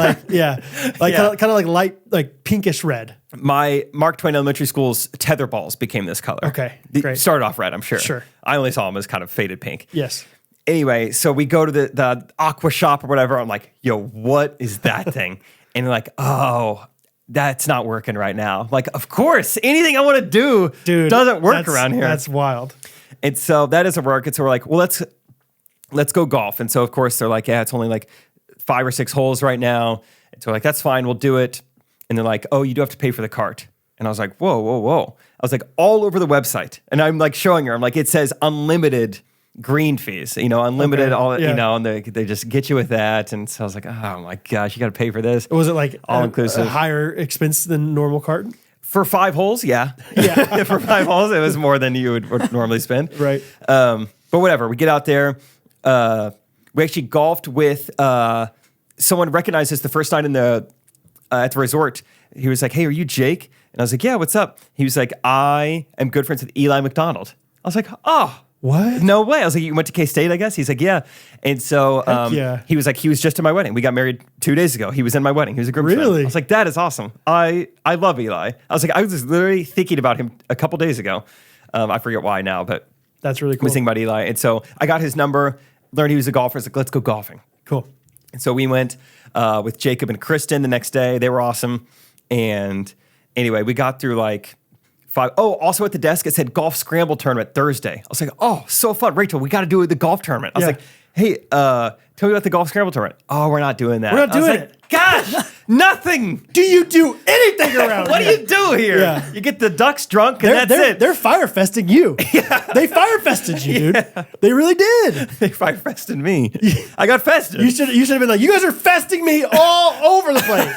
S1: like kind of like light, like pinkish red.
S2: My Mark Twain Elementary School's tether balls became this color.
S1: Okay, great.
S2: Started off red, I'm sure.
S1: Sure.
S2: I only saw them as kind of faded pink.
S1: Yes.
S2: Anyway, so we go to the aqua shop or whatever. I'm like, yo, what is that thing? And they're like, oh, that's not working right now. Like, of course, anything I want to do doesn't work around here.
S1: That's wild.
S2: And so that doesn't work. And so we're like, well, let's go golf. And so, of course, they're like, yeah, it's only like 5 or 6 holes right now. And so we're like, that's fine. We'll do it. And they're like, oh, you do have to pay for the cart. And I was like, whoa. I was like, all over the website. And I'm like showing her, I'm like, it says unlimited green fees, unlimited, and they just get you with that. And so I was like, oh my gosh, you got to pay for this.
S1: Was it like
S2: all inclusive,
S1: a higher expense than normal cart?
S2: For 5 holes, yeah.
S1: Yeah.
S2: For 5 holes, it was more than you would normally spend.
S1: Right.
S2: But whatever. We get out there. We actually golfed with someone recognized us the first night at the resort. He was like, "Hey, are you Jake?" And I was like, "Yeah, what's up?" He was like, "I am good friends with Eli McDonald." I was like, "Oh,
S1: What?
S2: no way." I was like, "You went to K-State, I guess?" He's like, "Yeah." And so
S1: yeah.
S2: he was like, he was just in my wedding. We got married 2 days ago. He was in my wedding. He was a groom friend.
S1: Really?
S2: I was like, "That is awesome." I love Eli. I was like, I was literally thinking about him a couple days ago. I forget why now, but
S1: That's really
S2: I
S1: cool.
S2: was thinking about Eli. And so I got his number, learned he was a golfer. I was like, "Let's go golfing."
S1: Cool.
S2: And so we went with Jacob and Kristen the next day. They were awesome. And anyway, we got through like 5. Oh, also at the desk, it said golf scramble tournament Thursday. I was like, "Oh, so fun. Rachel, we got to do the golf tournament." I was
S1: Yeah.
S2: like, "Hey, tell me about the golf scramble tournament." "Oh, we're not doing that."
S1: We're not
S2: I was
S1: doing
S2: like,
S1: it.
S2: Gosh, nothing.
S1: Do you do anything around
S2: What do
S1: here?
S2: you do here?
S1: Yeah.
S2: You get the ducks drunk and that's it.
S1: They're firefesting you. They firefested you, dude. They really did.
S2: They fire-fested me. I got fested.
S1: You should have been like, "You guys are festing me all over the place."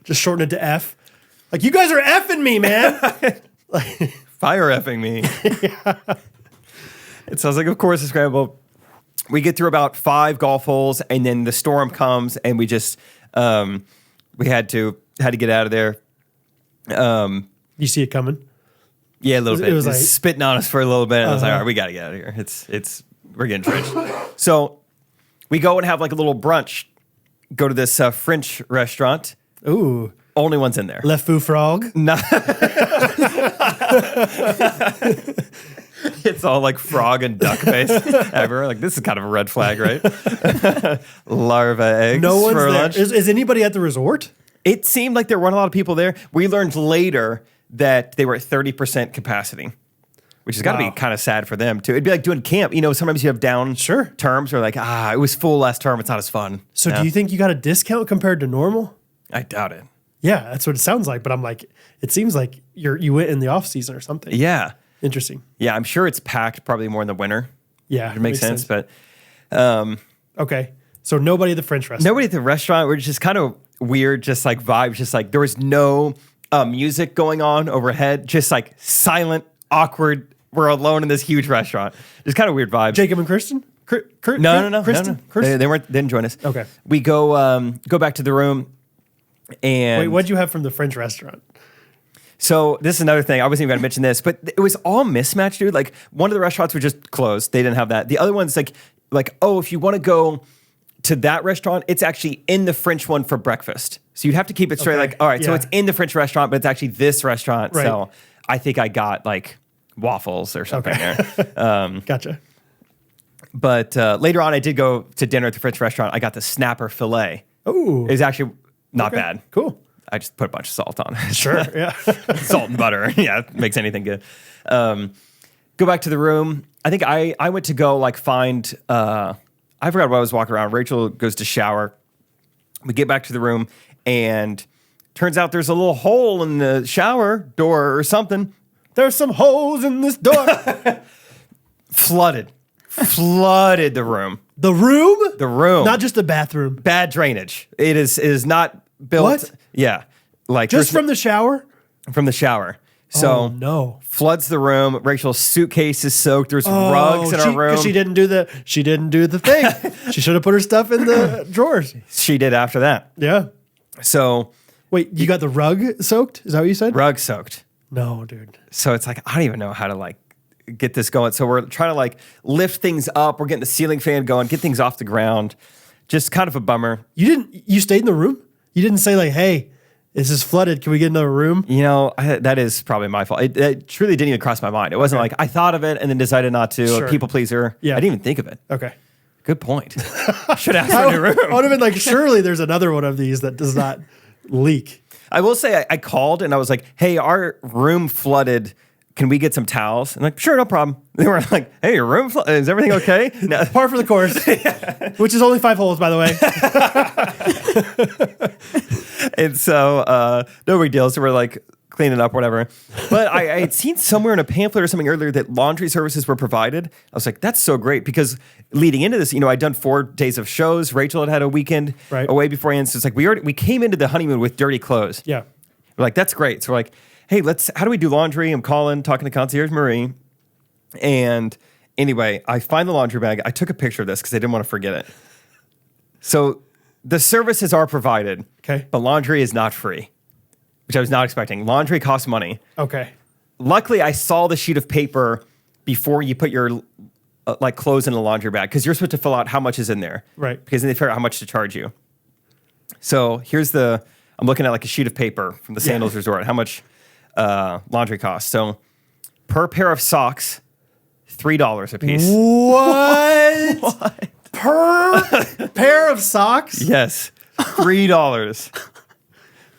S1: Just shorten it to F. Like, "You guys are effing me, man."
S2: Fire effing me. It sounds like, of course, a scramble. We get through about 5 golf holes, and then the storm comes, and we just we had to get out of there.
S1: You see it coming.
S2: Yeah, a little bit.
S1: It was like-
S2: spitting on us for a little bit. And I was like, "All right, we got to get out of here. We're getting drenched." So we go and have like a little brunch. Go to this French restaurant.
S1: Ooh.
S2: Only one's in there.
S1: Le Fou Frog.
S2: No. It's all like frog and duck based everywhere. Like, this is kind of a red flag, right? Larva eggs
S1: No one's
S2: for
S1: there.
S2: lunch.
S1: Is anybody at the resort?
S2: It seemed like there weren't a lot of people there. We learned later that they were at 30% capacity, which has got to be
S1: Wow.
S2: kind of sad for them too. It'd be like doing camp. You know, sometimes you have down terms or like, it was full last term. It's not as fun.
S1: So do you think you got a discount compared to normal?
S2: I doubt it.
S1: Yeah, that's what it sounds like. But I'm like, it seems like you went in the off season or something.
S2: Yeah.
S1: Interesting.
S2: Yeah, I'm sure it's packed probably more in the winter.
S1: Yeah,
S2: It makes sense. But
S1: okay. So nobody at the French restaurant.
S2: nobody at the restaurant. We're just kind of weird, just like vibes. Just like there was no music going on overhead. Just like silent, awkward. We're alone in this huge restaurant. Just kind of weird vibes.
S1: Jacob and Kristen?
S2: No.
S1: Kristen?
S2: They didn't join us.
S1: Okay.
S2: We go back to the room, and
S1: Wait, what'd you have from the French restaurant?
S2: so this is another thing. I wasn't even gonna mention this, but it was all mismatched, dude. Like, one of the restaurants were just closed. They didn't have that. The other one's like, oh, if you want to go to that restaurant, it's actually in the French one for breakfast. So you'd have to keep it straight.
S1: Okay.
S2: Like, all right, so
S1: Yeah.
S2: it's in the French restaurant, but it's actually this restaurant.
S1: Right.
S2: So I think I got like waffles or something there.
S1: Gotcha.
S2: But later on, I did go to dinner at the French restaurant. I got the snapper fillet.
S1: Ooh.
S2: It was actually not
S1: Okay.
S2: bad.
S1: Cool.
S2: I just put a bunch of salt on it.
S1: Sure. Yeah.
S2: Salt and butter. Yeah, it makes anything good. Go back to the room. I think I went to go like find, I forgot what I was walking around. Rachel goes to shower. We get back to the room, and turns out there's a little hole in the shower door or something.
S1: There's some holes in this door.
S2: Flooded the room.
S1: The room?
S2: The room.
S1: Not just the bathroom.
S2: Bad drainage. It is not built.
S1: What?
S2: Yeah. Like
S1: Just
S2: there's
S1: from the shower?
S2: from the shower. So
S1: Oh, no.
S2: floods the room. Rachel's suitcase is soaked. There's rugs in our room.
S1: Because she didn't do the thing. She should have put her stuff in the drawers.
S2: She did after that.
S1: Yeah.
S2: So
S1: Wait, you got the rug soaked? Is that what you said?
S2: rug soaked.
S1: No, dude.
S2: So it's like, I don't even know how to like get this going. So we're trying to like lift things up. We're getting the ceiling fan going, get things off the ground. Just kind of a bummer.
S1: You stayed in the room? You didn't say like, "Hey, this is flooded. Can we get another room?"
S2: You know, that is probably my fault. It truly didn't even cross my mind. It wasn't like I thought of it and then decided not to.
S1: Sure.
S2: A people pleaser.
S1: Yeah.
S2: I didn't even think of it.
S1: Okay.
S2: Good point. Should ask for a new room.
S1: I would have been like, surely there's another one of these that does not leak.
S2: I will say I called and I was like, "Hey, our room flooded. Can we get some towels?" And like, "Sure, no problem." They were like, "Hey, your room is everything okay?" No.
S1: Par for the course, which is only 5 holes, by the way.
S2: And so no big deal. So we're like cleaning up, whatever. But I had seen somewhere in a pamphlet or something earlier that laundry services were provided. I was like, that's so great, because leading into this, you know, I'd done 4 days of shows. Rachel had a weekend
S1: Right.
S2: away beforehand. So it's like we came into the honeymoon with dirty clothes.
S1: Yeah.
S2: We're like, that's great. So we're like, hey, how do we do laundry? I'm talking to concierge Marie. And anyway, I find the laundry bag. I took a picture of this because I didn't want to forget it. So the services are provided,
S1: Okay.
S2: but laundry is not free, which I was not expecting. Laundry costs money.
S1: Okay.
S2: Luckily, I saw the sheet of paper before you put your clothes in the laundry bag because you're supposed to fill out how much is in there.
S1: Right.
S2: Because then they figure out how much to charge you. So I'm looking at like a sheet of paper from the Sandals Resort, how much laundry costs. So per pair of socks, $3 a piece.
S1: What?
S2: What?
S1: Per pair of socks?
S2: Yes, $3.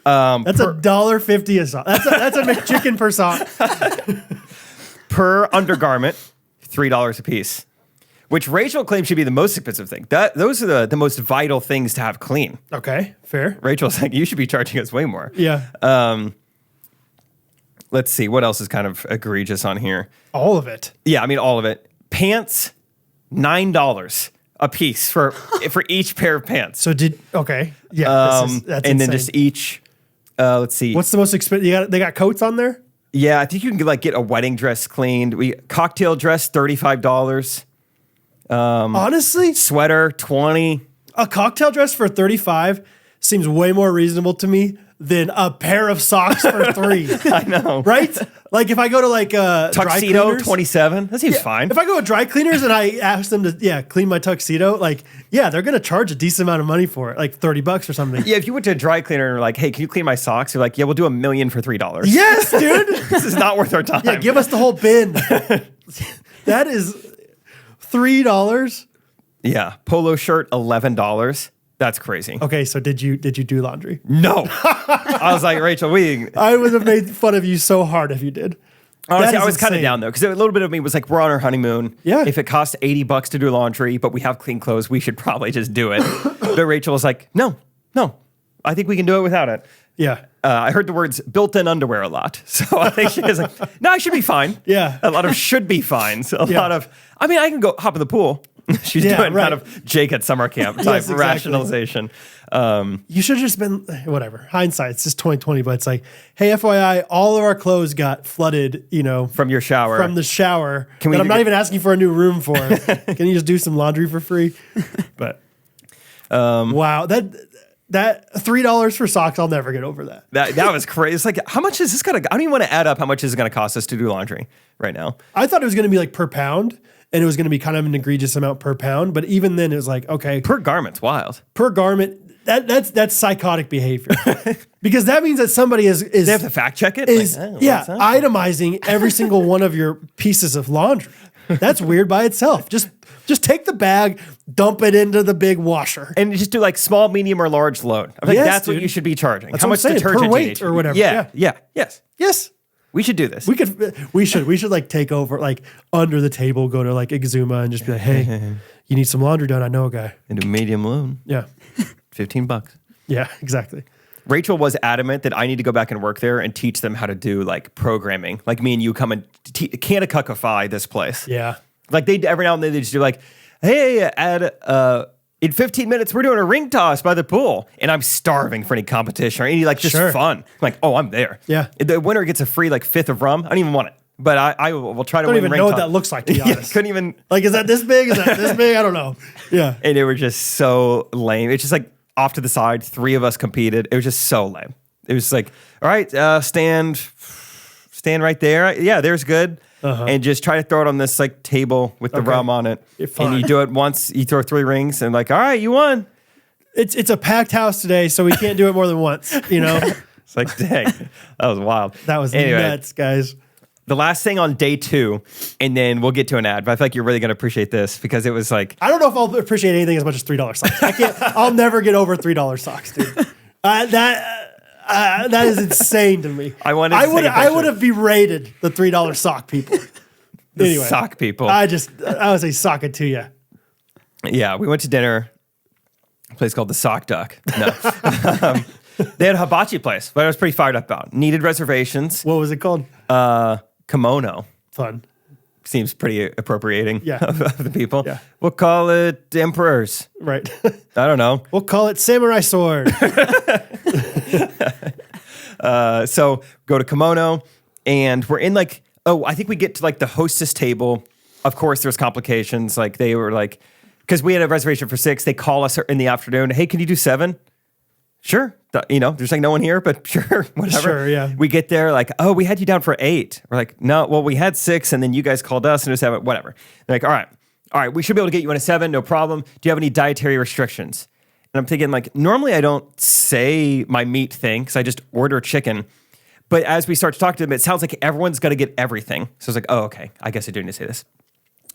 S1: That's $1.50 a sock. That's a McChicken per sock.
S2: Per undergarment, $3 a piece, which Rachel claims should be the most expensive thing. Those are the most vital things to have clean.
S1: Okay, fair.
S2: Rachel's like, you should be charging us way more.
S1: Yeah.
S2: Let's see, what else is kind of egregious on here?
S1: All of it.
S2: Yeah, I mean, all of it. Pants, $9 a piece for each pair of pants.
S1: So okay. Yeah. That's
S2: and
S1: insane.
S2: then just each, let's see.
S1: What's the most expensive? They got coats on there?
S2: Yeah, I think you can get a wedding dress cleaned. Cocktail dress, $35.
S1: Honestly,
S2: Sweater, $20.
S1: a cocktail dress for $35 seems way more reasonable to me than a pair of socks for $3.
S2: I know.
S1: Right? Like if I go to like dry
S2: Tuxedo,
S1: cleaners,
S2: $27. That seems fine.
S1: If I go to dry cleaners and I ask them to clean my tuxedo, they're gonna charge a decent amount of money for it, like $30 or something.
S2: Yeah, if you went to a dry cleaner and were like, hey, can you clean my socks? You're like, yeah, we'll do $1 million for $3.
S1: Yes, dude.
S2: This is not worth our time.
S1: Yeah, give us the whole bin. That is $3.
S2: Yeah, polo shirt, $11. That's crazy.
S1: Okay, so did you do laundry?
S2: No. I was like, Rachel,
S1: I would have made fun of you so hard if you did.
S2: honestly, I was kind of down though, because a little bit of me was like, we're on our honeymoon.
S1: Yeah.
S2: If it costs $80 to do laundry, but we have clean clothes, we should probably just do it. But Rachel was like, no, I think we can do it without it.
S1: Yeah.
S2: I heard the words built-in underwear a lot. So I think she was like, no, I should be fine.
S1: Yeah.
S2: A lot of should be fines. I can go hop in the pool. She's doing kind of Jake at summer camp type
S1: Yes, exactly.
S2: rationalization.
S1: You should have just been, whatever, hindsight, it's just 2020, but it's like, hey, FYI, all of our clothes got flooded,
S2: from your shower.
S1: from the shower.
S2: Can we
S1: that I'm
S2: do-
S1: not even asking for a new room for. Can you just do some laundry for free? But, wow, that $3 for socks, I'll never get over that.
S2: That was crazy. It's like, how much is this going to, I don't even want to add up how much is it going to cost us to do laundry right now.
S1: I thought it was going to be like per pound, and it was going to be kind of an egregious amount per pound. But even then, it was like, okay,
S2: Per garment's wild.
S1: per garment, that's psychotic behavior. Because that means that somebody is
S2: They have to fact check it?
S1: is
S2: Like, what's that?
S1: itemizing every single one of your pieces of laundry. That's weird by itself. Just take the bag, dump it into the big washer.
S2: And just do like small, medium, or large load. I think
S1: Yes,
S2: that's
S1: dude.
S2: what you should be charging.
S1: That's
S2: How
S1: what
S2: much
S1: I'm saying,
S2: detergent
S1: per
S2: do you
S1: weight
S2: need?
S1: or whatever.
S2: Yeah. Yes.
S1: Yes.
S2: We should do this.
S1: We should like take over, like under the table, go to like Exuma and just be like, hey, you need some laundry done. I know a guy.
S2: And do medium load.
S1: Yeah.
S2: $15.
S1: Yeah, exactly.
S2: Rachel was adamant that I need to go back and work there and teach them how to do like programming. Like me and you come and can't cuckify this place.
S1: Yeah.
S2: Like every now and then they just do like, hey, in 15 minutes we're doing a ring toss by the pool, and I'm starving for any competition or any just
S1: Sure.
S2: fun. I'm like, oh, I'm there.
S1: Yeah.
S2: The winner gets a free like fifth of rum. I don't even want it, but I will try to
S1: I don't
S2: win
S1: even
S2: ring
S1: know what
S2: toss.
S1: that looks like, to be
S2: Yeah,
S1: honest.
S2: couldn't even.
S1: Like, is that this big? Is that this big? I don't know. Yeah.
S2: And they were just so lame. It's just like off to the side. 3 of us competed. It was just so lame. It was like, all right, stand right there. Yeah, there's good. And just try to throw it on this like table with the rum on it.
S1: You're
S2: And
S1: fine.
S2: you do it once, you throw 3 rings and like, all right, you won.
S1: It's a packed house today, so we can't do it more than once,
S2: It's like, dang, that was wild.
S1: That was
S2: Anyway,
S1: nuts, guys.
S2: The last thing on day 2, and then we'll get to an ad, but I feel like you're really going to appreciate this because it was like,
S1: I don't know if I'll appreciate anything as much as $3 socks. I'll never get over $3 socks, dude. That is insane to me.
S2: I wanted to take a
S1: I
S2: picture.
S1: would have berated the $3 sock people. Anyway,
S2: sock people.
S1: I would say sock it to you.
S2: Yeah, we went to dinner, a place called the Sock Duck. No. They had a hibachi place, but I was pretty fired up about. Needed reservations.
S1: What was it called?
S2: Kimono.
S1: Fun.
S2: Seems pretty appropriating
S1: Yeah.
S2: of the people.
S1: Yeah.
S2: We'll call it Emperors.
S1: Right.
S2: I don't know.
S1: We'll call it samurai sword.
S2: So go to Kimono, and we're in like, I think we get to like the hostess table. Of course, there's complications. Like they were like, because we had a reservation for 6, they call us in the afternoon. Hey, can you do 7? Sure. There's like no one here, but sure, whatever.
S1: Sure, yeah.
S2: We get there like, we had you down for 8. We're like, no, well, we had 6, and then you guys called us and it was 7, whatever. They're like, all right, we should be able to get you in a 7, no problem. Do you have any dietary restrictions? And I'm thinking like, normally I don't say my meat thing because I just order chicken. But as we start to talk to them, it sounds like everyone's going to get everything. So I was like, oh, okay, I guess I do need to say this.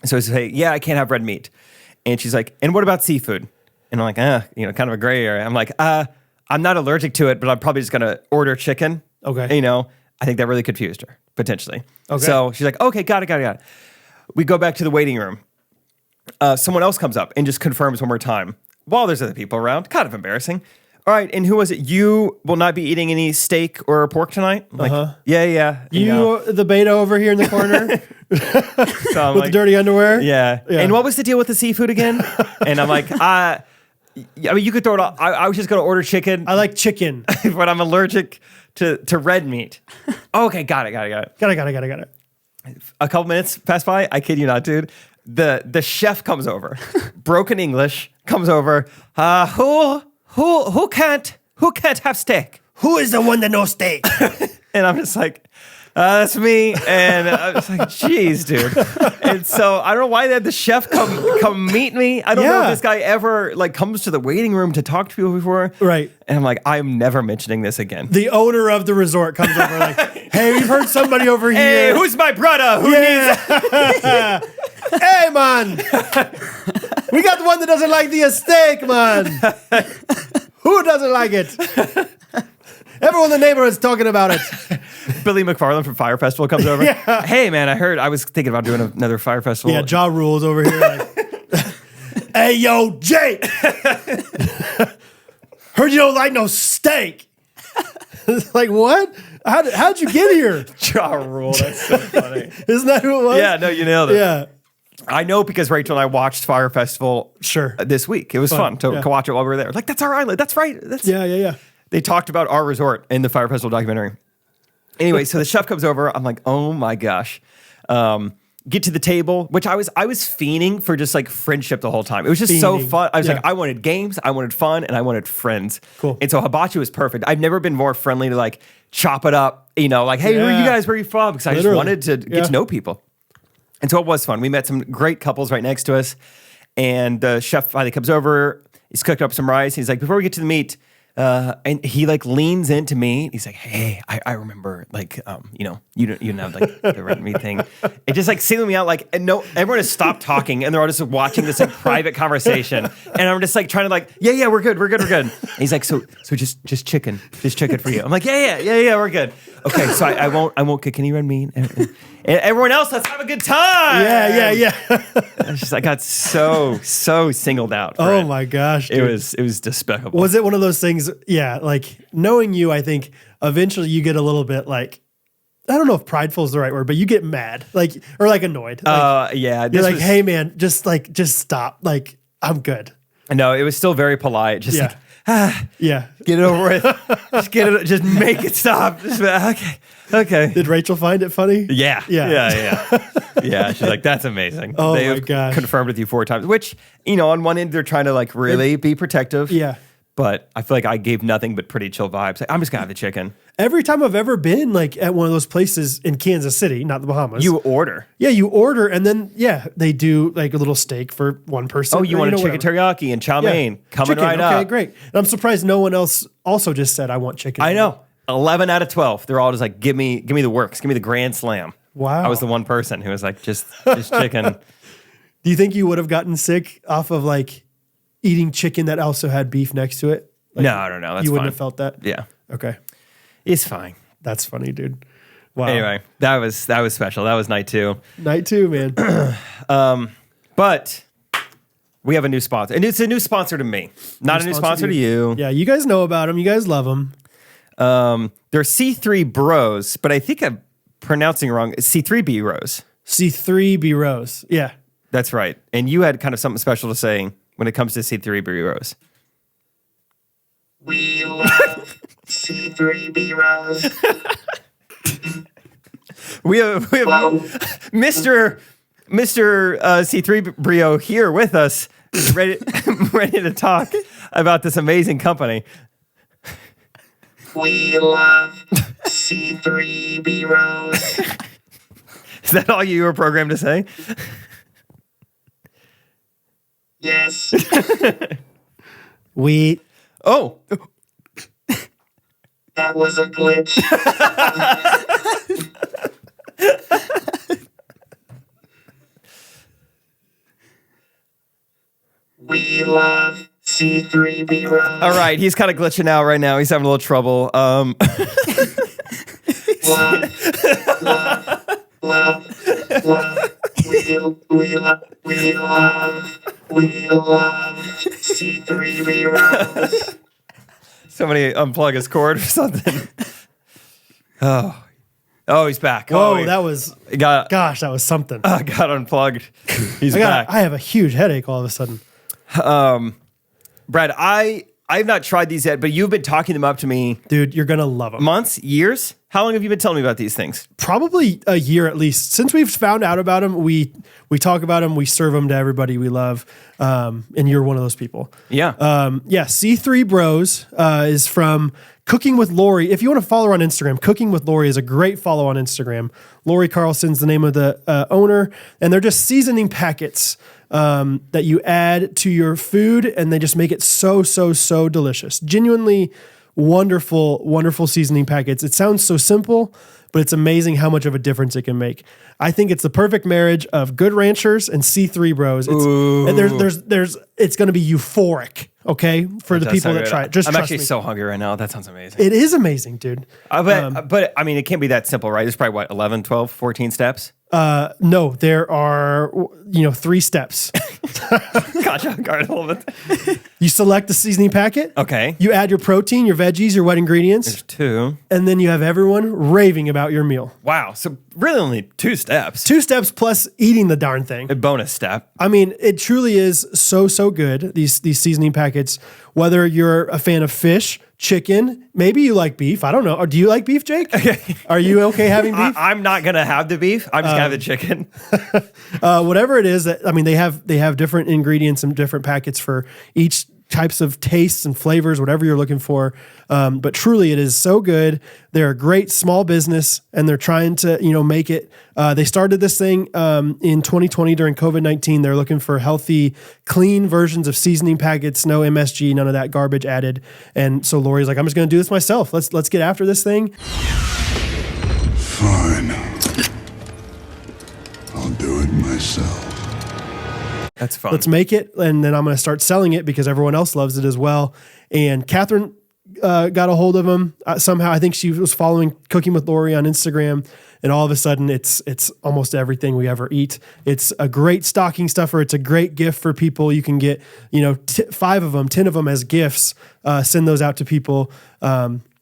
S2: So I say, yeah, I can't have red meat. And she's like, and what about seafood? And I'm like, kind of a gray area. I'm like, I'm not allergic to it, but I'm probably just going to order chicken.
S1: Okay.
S2: I think that really confused her, potentially.
S1: Okay.
S2: So she's like, okay, got it. We go back to the waiting room. Someone else comes up and just confirms one more time. While there's other people around, kind of embarrassing. All right, and who was it? You will not be eating any steak or pork tonight? I'm like, yeah.
S1: You, the beta over here in the corner
S2: So
S1: with the dirty underwear?
S2: Yeah. And what was the deal with the seafood again? And I'm like, you could throw it all. I was just going to order chicken.
S1: I like chicken.
S2: But I'm allergic to red meat. Okay, got it.
S1: Got it.
S2: A couple minutes pass by. I kid you not, dude. The chef comes over. Broken English comes over. Who can't have steak?
S1: Who is the one that knows steak?
S2: And I'm just like, that's me. And I'm just like, geez, dude. And so I don't know why they had the chef come meet me. I don't know if this guy ever like comes to the waiting room to talk to people before.
S1: Right.
S2: And I'm like, I'm never mentioning this again.
S1: The owner of the resort comes over like, hey, we've heard somebody over here.
S2: Hey, who's my brother? Who needs
S1: Hey, man. We got the one that doesn't like the steak, man. Who doesn't like it? Everyone in the neighborhood's talking about it.
S2: Billy McFarland from Fire Festival comes over.
S1: Yeah.
S2: Hey, man, I was thinking about doing another Fire Festival.
S1: Yeah, Ja Rule's over here. Like, hey, yo, Jake. Heard you don't like no steak. It's like, what? How'd you get here?
S2: Ja Rule, that's so funny.
S1: Isn't that who it was?
S2: Yeah, no, you nailed it.
S1: Yeah.
S2: I know because Rachel and I watched Fire Festival this week. It was fun to watch it while we were there. Like, that's our island. That's right.
S1: Yeah.
S2: They talked about our resort in the Fire Festival documentary. Anyway, so the chef comes over. I'm like, oh my gosh. Get to the table, which I was fiending for just like friendship the whole time. It was just so fun. I was like, I wanted games, I wanted fun, and I wanted friends.
S1: Cool.
S2: And so hibachi was perfect. I've never been more friendly to like chop it up, like, hey, who are you guys? Where are you from? Because I just wanted to get to know people. And so it was fun. We met some great couples right next to us. And the chef finally comes over. He's cooked up some rice. He's like, before we get to the meat, and he like leans into me. He's like, hey, I remember like, you didn't have like the red meat thing. It just like singling me out. Like, and no, everyone has stopped talking and they're all just watching this like private conversation. And I'm just like trying to like, yeah, we're good. And he's like, so just chicken for you. I'm like, yeah, we're good. Okay, so I won't cook any red meat. And everyone else, let's have a good time.
S1: Yeah.
S2: It's just I got so singled out. For
S1: my gosh, dude.
S2: It was despicable.
S1: Was it one of those things? Yeah, like knowing you, I think eventually you get a little bit like, I don't know if prideful is the right word, but you get mad, like, or like annoyed. Like,
S2: yeah.
S1: You're like, hey man, just stop. Like, I'm good.
S2: No, it was still very polite. Just like, get it over with. Just make it stop. Okay.
S1: Did Rachel find it funny?
S2: Yeah. Yeah, she's like, that's amazing.
S1: Oh
S2: they
S1: my
S2: have
S1: gosh.
S2: confirmed with you 4 times, which, on one end, they're trying to like really be protective.
S1: Yeah.
S2: But I feel like I gave nothing but pretty chill vibes. Like, I'm just going to have the chicken.
S1: Every time I've ever been like at one of those places in Kansas City, not the Bahamas.
S2: You order.
S1: Yeah, you order and then, they do like a little steak for one person.
S2: Oh, you want a chicken teriyaki and chow mein. Coming
S1: chicken,
S2: right up.
S1: Okay, great. And I'm surprised no one else also just said, I want chicken.
S2: I know. 11 out of 12. They're all just like, give me the works. Give me the grand slam.
S1: Wow.
S2: I was the one person who was like, just chicken.
S1: Do you think you would have gotten sick off of like eating chicken that also had beef next to it? Like,
S2: no. That's
S1: you wouldn't
S2: fine.
S1: have felt that?
S2: Yeah.
S1: Okay.
S2: It's fine.
S1: That's funny, dude. Wow.
S2: Anyway, that was special. That was night 2.
S1: Night 2, man.
S2: But we have a new sponsor. And it's a new sponsor to me. Not a new sponsor to you.
S1: Yeah, you guys know about them. You guys love them.
S2: They're C3 Bros, but I think I'm pronouncing wrong. It's C3B Rose.
S1: C3B Rose. Yeah.
S2: That's right. And you had kind of something special to say when it comes to C3B Rose.
S3: We love C3 Rose.
S2: We have Mr. C3 Breeo here with us, ready to talk about this amazing company.
S3: We love C3 Rose.
S2: Is that all you were programmed to say?
S3: Yes.
S2: Oh,
S3: That was a glitch. We love C3 Rose.
S2: all right. He's kind of glitching out right now. He's having a little trouble.
S3: Love C3 Rose.
S2: Somebody unplug his cord or something. Oh, he's back.
S1: Whoa, that was
S2: that
S1: was something.
S2: got unplugged. He's back.
S1: I have a huge headache all of a sudden.
S2: Brad, I've not tried these yet, but you've been talking them up to me
S1: Dude, you're going to love them.
S2: months, years. How long have you been telling me about these things?
S1: Probably a year at least. Since we've found out about them, we talk about them, we serve them to everybody we love, and you're one of those people.
S2: Yeah.
S1: C3 Bros is from Cooking with Lori. If you want to follow her on Instagram, Cooking with Lori is a great follow on Instagram. Lori Carlson's the name of the owner, and they're just seasoning packets that you add to your food, and they just make it so delicious. Genuinely wonderful seasoning packets. It sounds so simple, but it's amazing how much of a difference it can make. I think it's the perfect marriage of Good Ranchers and C3 Bros. It's going to be euphoric, okay, for the people that try it. Just
S2: I'm
S1: trust
S2: actually
S1: me.
S2: so hungry right now. That sounds amazing.
S1: It is amazing, dude.
S2: But I mean, it can't be that simple, right? There's probably 11, 12, 14 steps.
S1: No, there are 3 steps.
S2: Gotcha. Guard a little bit.
S1: You select the seasoning packet.
S2: Okay.
S1: You add your protein, your veggies, your wet ingredients.
S2: There's 2.
S1: And then you have everyone raving about your meal.
S2: Wow. So really only 2 steps.
S1: 2 steps plus eating the darn thing.
S2: A bonus step.
S1: I mean, it truly is so good. These seasoning packets, whether you're a fan of fish, chicken, maybe you like beef. I don't know. Or do you like beef, Jake? Are you okay having beef?
S2: I'm not gonna have the beef. I'm just gonna have the chicken.
S1: Whatever it is they have different ingredients and different packets for each types of tastes and flavors, whatever you're looking for. But truly it is so good. They're a great small business and they're trying to, make it. They started this thing in 2020 during COVID-19. They're looking for healthy, clean versions of seasoning packets, no MSG, none of that garbage added. And so Lori's like, I'm just going to do this myself. Let's get after this thing.
S4: Fine. I'll do it myself.
S2: That's fun.
S1: Let's make it, and then I'm going to start selling it because everyone else loves it as well. And Catherine got a hold of him somehow. I think she was following Cooking with Lori on Instagram, and all of a sudden, it's almost everything we ever eat. It's a great stocking stuffer. It's a great gift for people. You can get 5 of them, 10 of them as gifts. Send those out to people.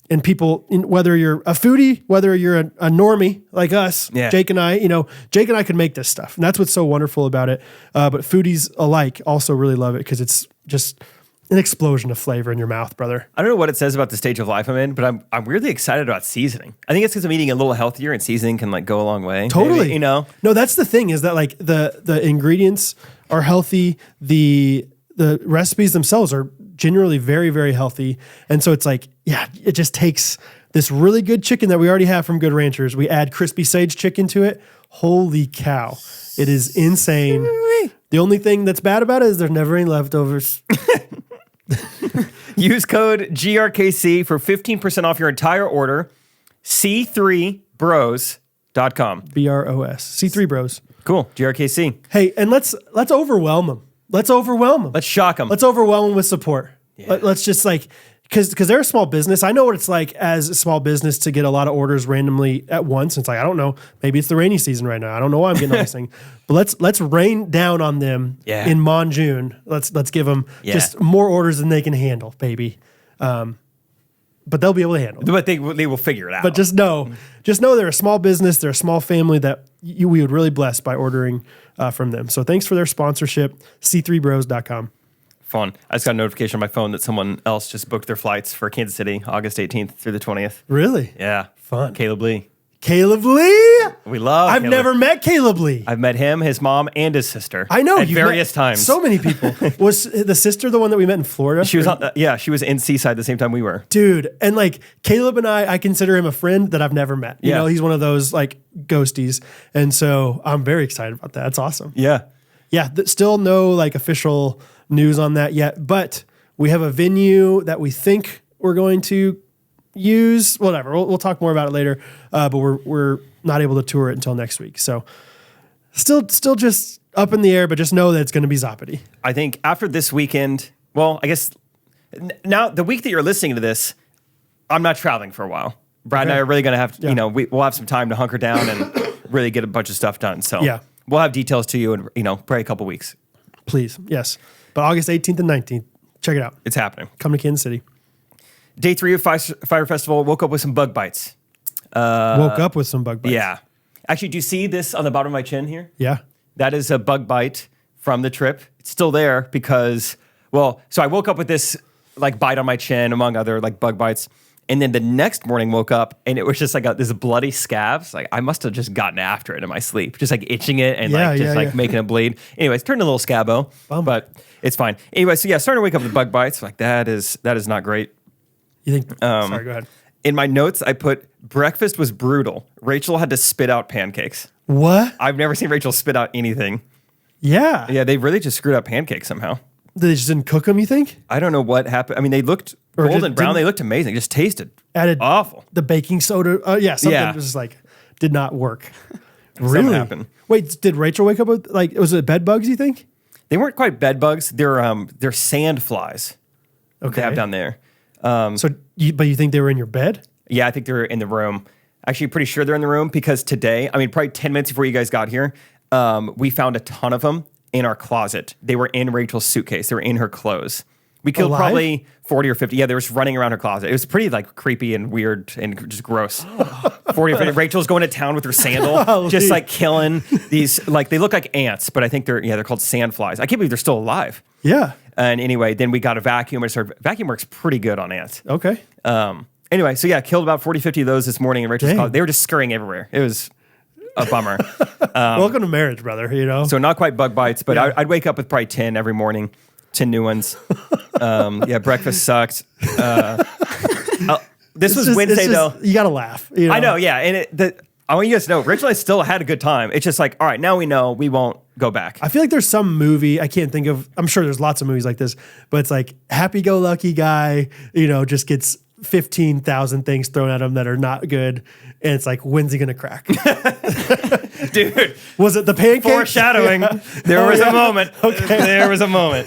S1: And people, whether you're a foodie, whether you're a normie like us,
S2: Yeah.
S1: Jake and I could make this stuff. And that's what's so wonderful about it. But foodies alike also really love it because it's just an explosion of flavor in your mouth, brother.
S2: I don't know what it says about the stage of life I'm in, but I'm weirdly excited about seasoning. I think it's because I'm eating a little healthier and seasoning can go a long way.
S1: Totally.
S2: Maybe,
S1: No, that's the thing is that the ingredients are healthy. The recipes themselves are generally very, very healthy. And so it's it just takes this really good chicken that we already have from Good Ranchers. We add crispy sage chicken to it. Holy cow. It is insane. The only thing that's bad about it is there's never any leftovers.
S2: Use code GRKC for 15% off your entire order. C3bros.com.
S1: BROS. C3 Bros.
S2: Cool. GRKC.
S1: Hey, and let's overwhelm them. Let's overwhelm them.
S2: Let's shock them.
S1: Let's overwhelm them with support.
S2: Yeah.
S1: Let's just because they're a small business. I know what it's like as a small business to get a lot of orders randomly at once. It's I don't know. Maybe it's the rainy season right now. I don't know why I'm getting all these things. But let's rain down on them in June. Let's give them just more orders than they can handle, baby. But they'll be able to handle it.
S2: But they will figure it out.
S1: But just know they're a small business. They're a small family that we would really bless by ordering from them. So thanks for their sponsorship. C3bros.com.
S2: fun. I just got a notification on my phone that someone else just booked their flights for Kansas City, August 18th through the 20th.
S1: Really?
S2: Yeah.
S1: Fun.
S2: Caleb Lee.
S1: Caleb Lee?
S2: We love
S1: I've
S2: Caleb.
S1: never met Caleb Lee.
S2: I've met him, his mom, and his sister.
S1: I know.
S2: At
S1: you've
S2: various
S1: met
S2: times.
S1: So many people. Was the sister the one that we met in Florida?
S2: She was on. She was in Seaside the same time we were.
S1: Dude, and like Caleb and I consider him a friend that I've never met. You
S2: Yeah.
S1: know, he's one of those like ghosties. And so I'm very excited about that. That's awesome.
S2: Yeah.
S1: Yeah, still no like official news on that yet, but we have a venue that we think we're going to use. Whatever, we'll talk more about it later. But we're not able to tour it until next week. So still just up in the air, but just know that it's going to be Zoppity.
S2: I think after this weekend, well, I guess now the week that you're listening to this, I'm not traveling for a while. Brad and I are really going to have,
S1: Yeah.
S2: we'll have some time to hunker down and really get a bunch of stuff done. So
S1: Yeah.
S2: we'll have details to you in, probably a couple weeks.
S1: Please, yes. But August 18th and 19th, check it out.
S2: It's happening.
S1: Come to Kansas City.
S2: Day 3 of Fire Festival, woke up with some bug bites.
S1: Woke up with some bug bites.
S2: Yeah. Actually, do you see this on the bottom of my chin here?
S1: Yeah.
S2: That is a bug bite from the trip. It's still there because, so I woke up with this like bite on my chin, among other like bug bites. And then the next morning woke up and it was just like this bloody scabs. Like I must have just gotten after it in my sleep, just like itching it and making it bleed. Anyways, turned a little scabbo, but it's fine. Anyway, so yeah, starting to wake up with bug bites. Like that is not great.
S1: You think? Sorry, go ahead.
S2: In my notes, I put breakfast was brutal. Rachel had to spit out pancakes.
S1: What?
S2: I've never seen Rachel spit out anything.
S1: Yeah.
S2: Yeah, they really just screwed up pancakes somehow.
S1: They just didn't cook them, you think?
S2: I don't know what happened. I mean, they looked
S1: Or
S2: golden brown.
S1: didn't-
S2: They looked amazing. Just tasted
S1: Added
S2: awful.
S1: the baking soda. Something
S2: Yeah.
S1: was just like, did not work.
S2: Something happened.
S1: Wait, did Rachel wake up with, like, was it bed bugs, you think?
S2: They weren't quite bed bugs. They're sand flies.
S1: Okay.
S2: They have down there.
S1: But you think they were in your bed?
S2: Yeah, I think they're in the room. Actually, pretty sure they're in the room because today, I mean, probably 10 minutes before you guys got here, we found a ton of them in our closet. They were in Rachel's suitcase. They were in her clothes. We killed
S1: Alive?
S2: probably 40 or 50. Yeah, they were just running around her closet. It was pretty like creepy and weird and just gross. 40 or 50. Rachel's going to town with her sandal, just like killing these, like they look like ants, but I think they're called sand flies. I can't believe they're still alive.
S1: Yeah.
S2: And anyway, then we got a vacuum. Vacuum works pretty good on ants.
S1: Okay.
S2: Anyway, so yeah, killed about 40, 50 of those this morning in Rachel's
S1: Dang.
S2: closet. They were just scurrying everywhere. It was a bummer.
S1: Welcome to marriage, brother, you know?
S2: So not quite bug bites, but
S1: Yeah.
S2: I'd wake up with probably 10 every morning, 10 new ones. Yeah, breakfast sucked. This was Wednesday, though.
S1: You got to laugh. You know?
S2: I know, yeah. And I want you guys to know, Rachel and I still had a good time. It's just like, all right, now we know we won't go back.
S1: I feel like there's some movie, I can't think of, I'm sure there's lots of movies like this, but it's like happy-go-lucky guy, just gets 15,000 things thrown at him that are not good. And it's like, when's he going to crack?
S2: Dude,
S1: Was it the pancake?
S2: foreshadowing.
S1: Yeah.
S2: There was
S1: yeah.
S2: a moment.
S1: Okay.
S2: There was a moment.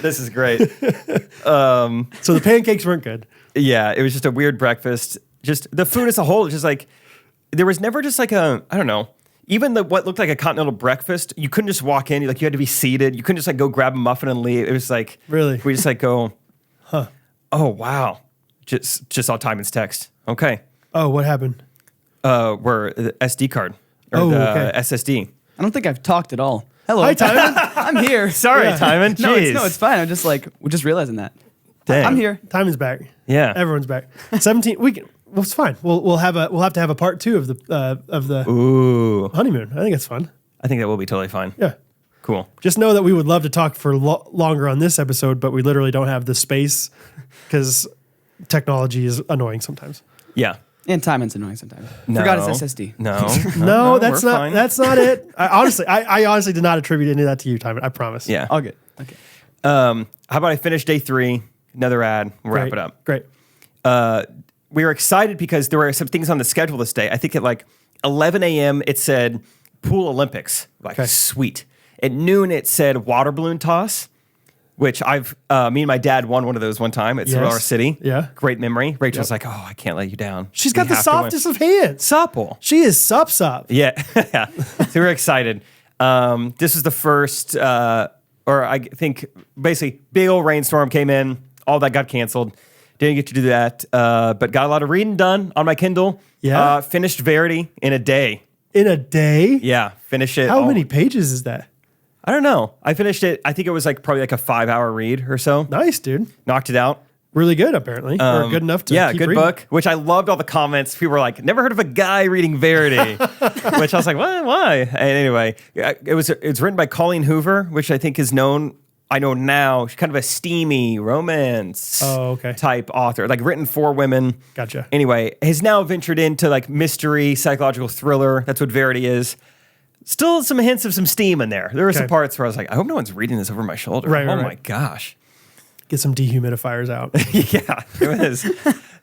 S2: This is great.
S1: So the pancakes weren't good.
S2: Yeah, it was just a weird breakfast. Just the food as a whole, just like, there was never just like I don't know, even what looked like a continental breakfast, you couldn't just walk in, like you had to be seated. You couldn't just like go grab a muffin and leave. It was like,
S1: Really?
S2: we just like go, oh, wow. Just saw Timon's text. Okay.
S1: Oh, what happened?
S2: We're the SD card or
S1: Oh,
S2: the
S1: okay.
S2: SSD.
S5: I don't think I've talked at all. Hello.
S1: Hi, Timon.
S5: I'm here.
S2: Sorry,
S1: Yeah.
S2: Timon. Jeez.
S5: No, it's fine. I'm just like, we're just realizing that.
S2: Dang.
S5: I'm here.
S1: Timon's back.
S2: Yeah.
S1: Everyone's back. 17. Well, it's fine. We'll have to have a part 2 of the
S2: Ooh.
S1: honeymoon. I think it's fun.
S2: I think that will be totally fine.
S1: Yeah.
S2: Cool.
S1: Just know that we would love to talk for longer on this episode, but we literally don't have the space because technology is annoying sometimes.
S2: Yeah.
S5: And Timon's annoying sometimes.
S2: No.
S5: Forgot his SSD.
S2: No.
S1: No, that's
S2: we're
S1: not.
S2: fine.
S1: That's not it. I honestly did not attribute any of that to you, Timon. I promise.
S2: Yeah.
S5: All good. Okay.
S2: How about I finish day 3, another ad, we'll wrap it up.
S1: Great.
S2: We were excited because there were some things on the schedule this day. I think at like 11 a.m. it said Pool Olympics. Like,
S1: Okay.
S2: sweet. At noon it said water balloon toss, which me and my dad won one of those one time at
S1: Yes.
S2: Silver City.
S1: Yeah.
S2: Great memory. Rachel's like, oh, I can't let you down.
S1: She's got
S2: We
S1: the
S2: have to win."
S1: softest of hands.
S2: Supple.
S1: She is sup.
S2: Yeah. Yeah. So we're excited. This was the first, or I think basically big old rainstorm came in. All that got canceled. Didn't get to do that, but got a lot of reading done on my Kindle.
S1: Yeah.
S2: Finished Verity in a day.
S1: In a day?
S2: Yeah. Finish it.
S1: How
S2: all-
S1: many pages is that?
S2: I don't know. I finished it. I think it was like probably like a 5-hour read or so.
S1: Nice, dude.
S2: Knocked it out.
S1: Really good, apparently. Or good enough to keep
S2: good
S1: reading.
S2: book, which I loved all the comments. People were like, never heard of a guy reading Verity, which I was like, what? Why? And anyway, it's written by Colleen Hoover, which I think is known, I know now, she's kind of a steamy romance type author, like written for women.
S1: Gotcha.
S2: Anyway, has now ventured into like mystery, psychological thriller. That's what Verity is. Still some hints of some steam in there. There were some parts where I was like, I hope no one's reading this over my shoulder.
S1: Right,
S2: oh
S1: right.
S2: my gosh.
S1: Get some dehumidifiers out.
S2: Yeah, it was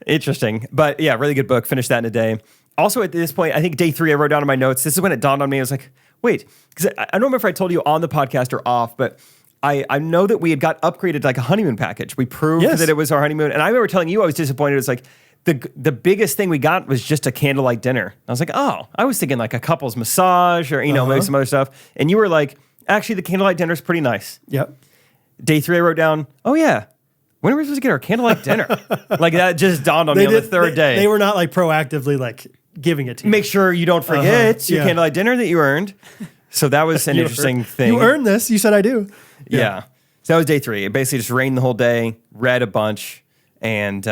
S2: interesting. But yeah, really good book. Finished that in a day. Also at this point, I think day 3, I wrote down in my notes, this is when it dawned on me. I was like, wait, because I don't remember if I told you on the podcast or off, but I know that we had got upgraded to like a honeymoon package. We proved that it was our honeymoon. And I remember telling you I was disappointed. It's like the biggest thing we got was just a candlelight dinner. I was like, oh, I was thinking like a couple's massage or, maybe some other stuff. And you were like, actually, the candlelight dinner is pretty nice.
S1: Yep.
S2: Day 3, I wrote down, oh yeah, when are we supposed to get our candlelight dinner? Like that just dawned on me on the third day.
S1: They were not like proactively like giving it to you.
S2: Make sure you don't forget your candlelight dinner that you earned. So that was an interesting thing.
S1: You earned this. You said I do.
S2: Yeah. So that was day 3. It basically just rained the whole day, read a bunch, and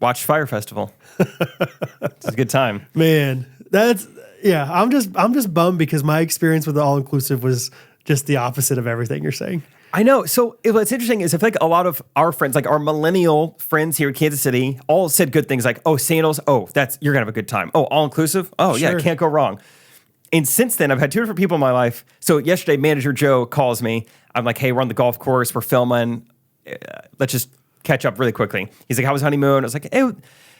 S2: watched Fire Festival. It's a good time.
S1: Man, I'm just bummed because my experience with the all inclusive was just the opposite of everything you're saying.
S2: I know. So what's interesting is I feel like a lot of our friends, like our millennial friends here in Kansas City, all said good things like, oh, sandals, oh, you're going to have a good time. Oh, all inclusive? Oh, yeah, can't go wrong. And since then, I've had 2 different people in my life. So yesterday, manager Joe calls me. I'm like, hey, we're on the golf course. We're filming. Let's just catch up really quickly. He's like, how was honeymoon? I was like, it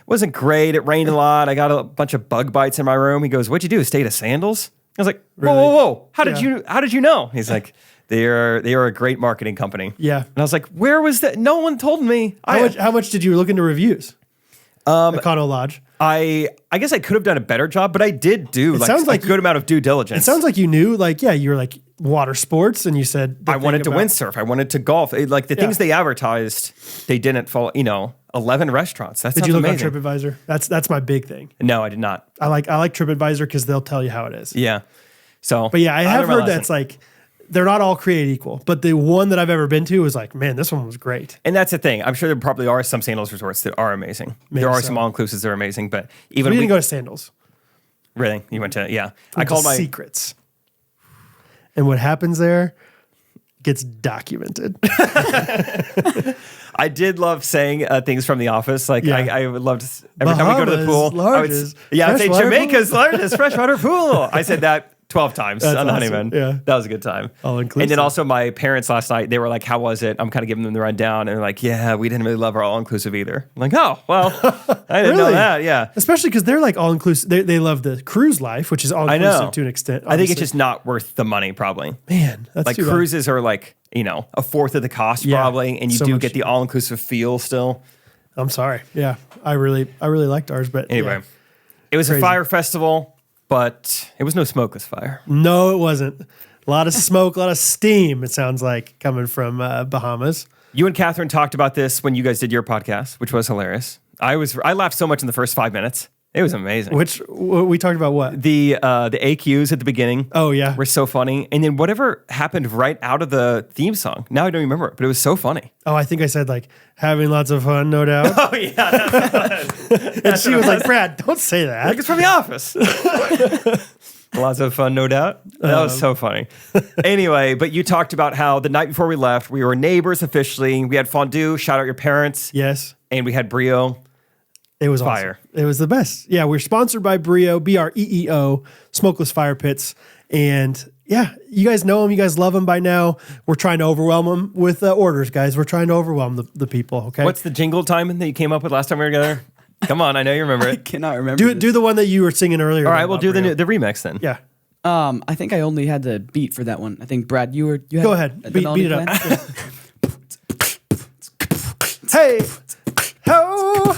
S2: wasn't great. It rained a lot. I got a bunch of bug bites in my room. He goes, what'd you do? Stay at Sandals? I was like, whoa,
S1: Really?
S2: whoa. How did you know? He's like, they are a great marketing company.
S1: Yeah.
S2: And I was like, where was that? No one told me.
S1: How much did you look into reviews? Econo Lodge.
S2: I guess I could have done a better job, but I did do
S1: sounds like
S2: a good amount of due diligence.
S1: It sounds like you knew, you were like water sports, and you said
S2: I wanted to windsurf. I wanted to golf. Things they advertised, they didn't follow. 11 restaurants. Did
S1: you look
S2: amazing.
S1: on TripAdvisor? That's my big thing.
S2: No, I did not.
S1: I like TripAdvisor because they'll tell you how it is.
S2: Yeah. So,
S1: but yeah, I have heard that's like they're not all created equal. But the one that I've ever been to was like, man, this one was great.
S2: And that's the thing. I'm sure there probably are some Sandals resorts that are amazing.
S1: Maybe
S2: there are
S1: so.
S2: some all inclusives that are amazing, but
S1: We didn't go to Sandals.
S2: Really, you went to I
S1: Went
S2: called
S1: to
S2: my
S1: secrets, and what happens there gets documented.
S2: I did love saying things from The Office. Like I would love to every time we go to the pool.
S1: Largest
S2: I'd say
S1: freshwater
S2: Jamaica's largest freshwater pool. I said that 12 times
S1: That's
S2: on the
S1: awesome.
S2: honeymoon.
S1: Yeah.
S2: That was a good time.
S1: All inclusive.
S2: And then also my parents last night, they were like, how was it? I'm kind of giving them the rundown. And they're like, yeah, we didn't really love our all-inclusive either. I'm like, oh, well, I didn't know
S1: Really?
S2: that. Yeah.
S1: Especially because they're like all inclusive. They love the cruise life, which is all
S2: I know.
S1: inclusive to an extent.
S2: I think it's
S1: obviously.
S2: just not worth the money, probably.
S1: Man, that's
S2: Like
S1: too bad.
S2: cruises are like, a fourth of the cost
S1: Yeah,
S2: probably. And you
S1: so
S2: do
S1: much
S2: get the all-inclusive feel still.
S1: I'm sorry. Yeah, I really liked ours, but
S2: Anyway,
S1: yeah.
S2: it was
S1: Crazy.
S2: a fire festival, but it was no smokeless fire.
S1: No, it wasn't. A lot of smoke, a lot of steam. It sounds like coming from Bahamas.
S2: You and Catherine talked about this when you guys did your podcast, which was hilarious. I laughed so much in the first 5 minutes. It was amazing.
S1: We talked about what?
S2: The AQs at the beginning.
S1: Oh yeah,
S2: Were so funny. And then whatever happened right out of the theme song. Now I don't remember it, but it was so funny.
S1: Oh, I think I said like having lots of fun, no doubt.
S2: Oh yeah.
S1: And she was like, Brad, don't say that.
S2: Like it's from The Office. Lots of fun, no doubt. That was so funny. Anyway, but you talked about how the night before we left, we were neighbors officially. We had fondue, shout out your parents.
S1: Yes.
S2: And we had Breeo.
S1: It was
S2: Fire.
S1: Awesome. It was the best. Yeah, we're sponsored by Breeo, Breeo, smokeless fire pits. And yeah, you guys know them. You guys love them by now. We're trying to overwhelm them with orders, guys. We're trying to overwhelm the people, okay?
S2: What's the jingle time that you came up with last time we were together? Come on, I know you remember
S5: I
S2: it.
S5: cannot remember.
S1: Do the one that you were singing earlier.
S2: All right, we'll
S1: about
S2: do
S1: Breeo.
S2: the remix then.
S1: Yeah.
S5: I think I only had the beat for that one. I think Brad, you had
S1: Go ahead.
S5: the
S1: Beat
S5: melody
S1: it up.
S5: plan?
S1: Hey, ho,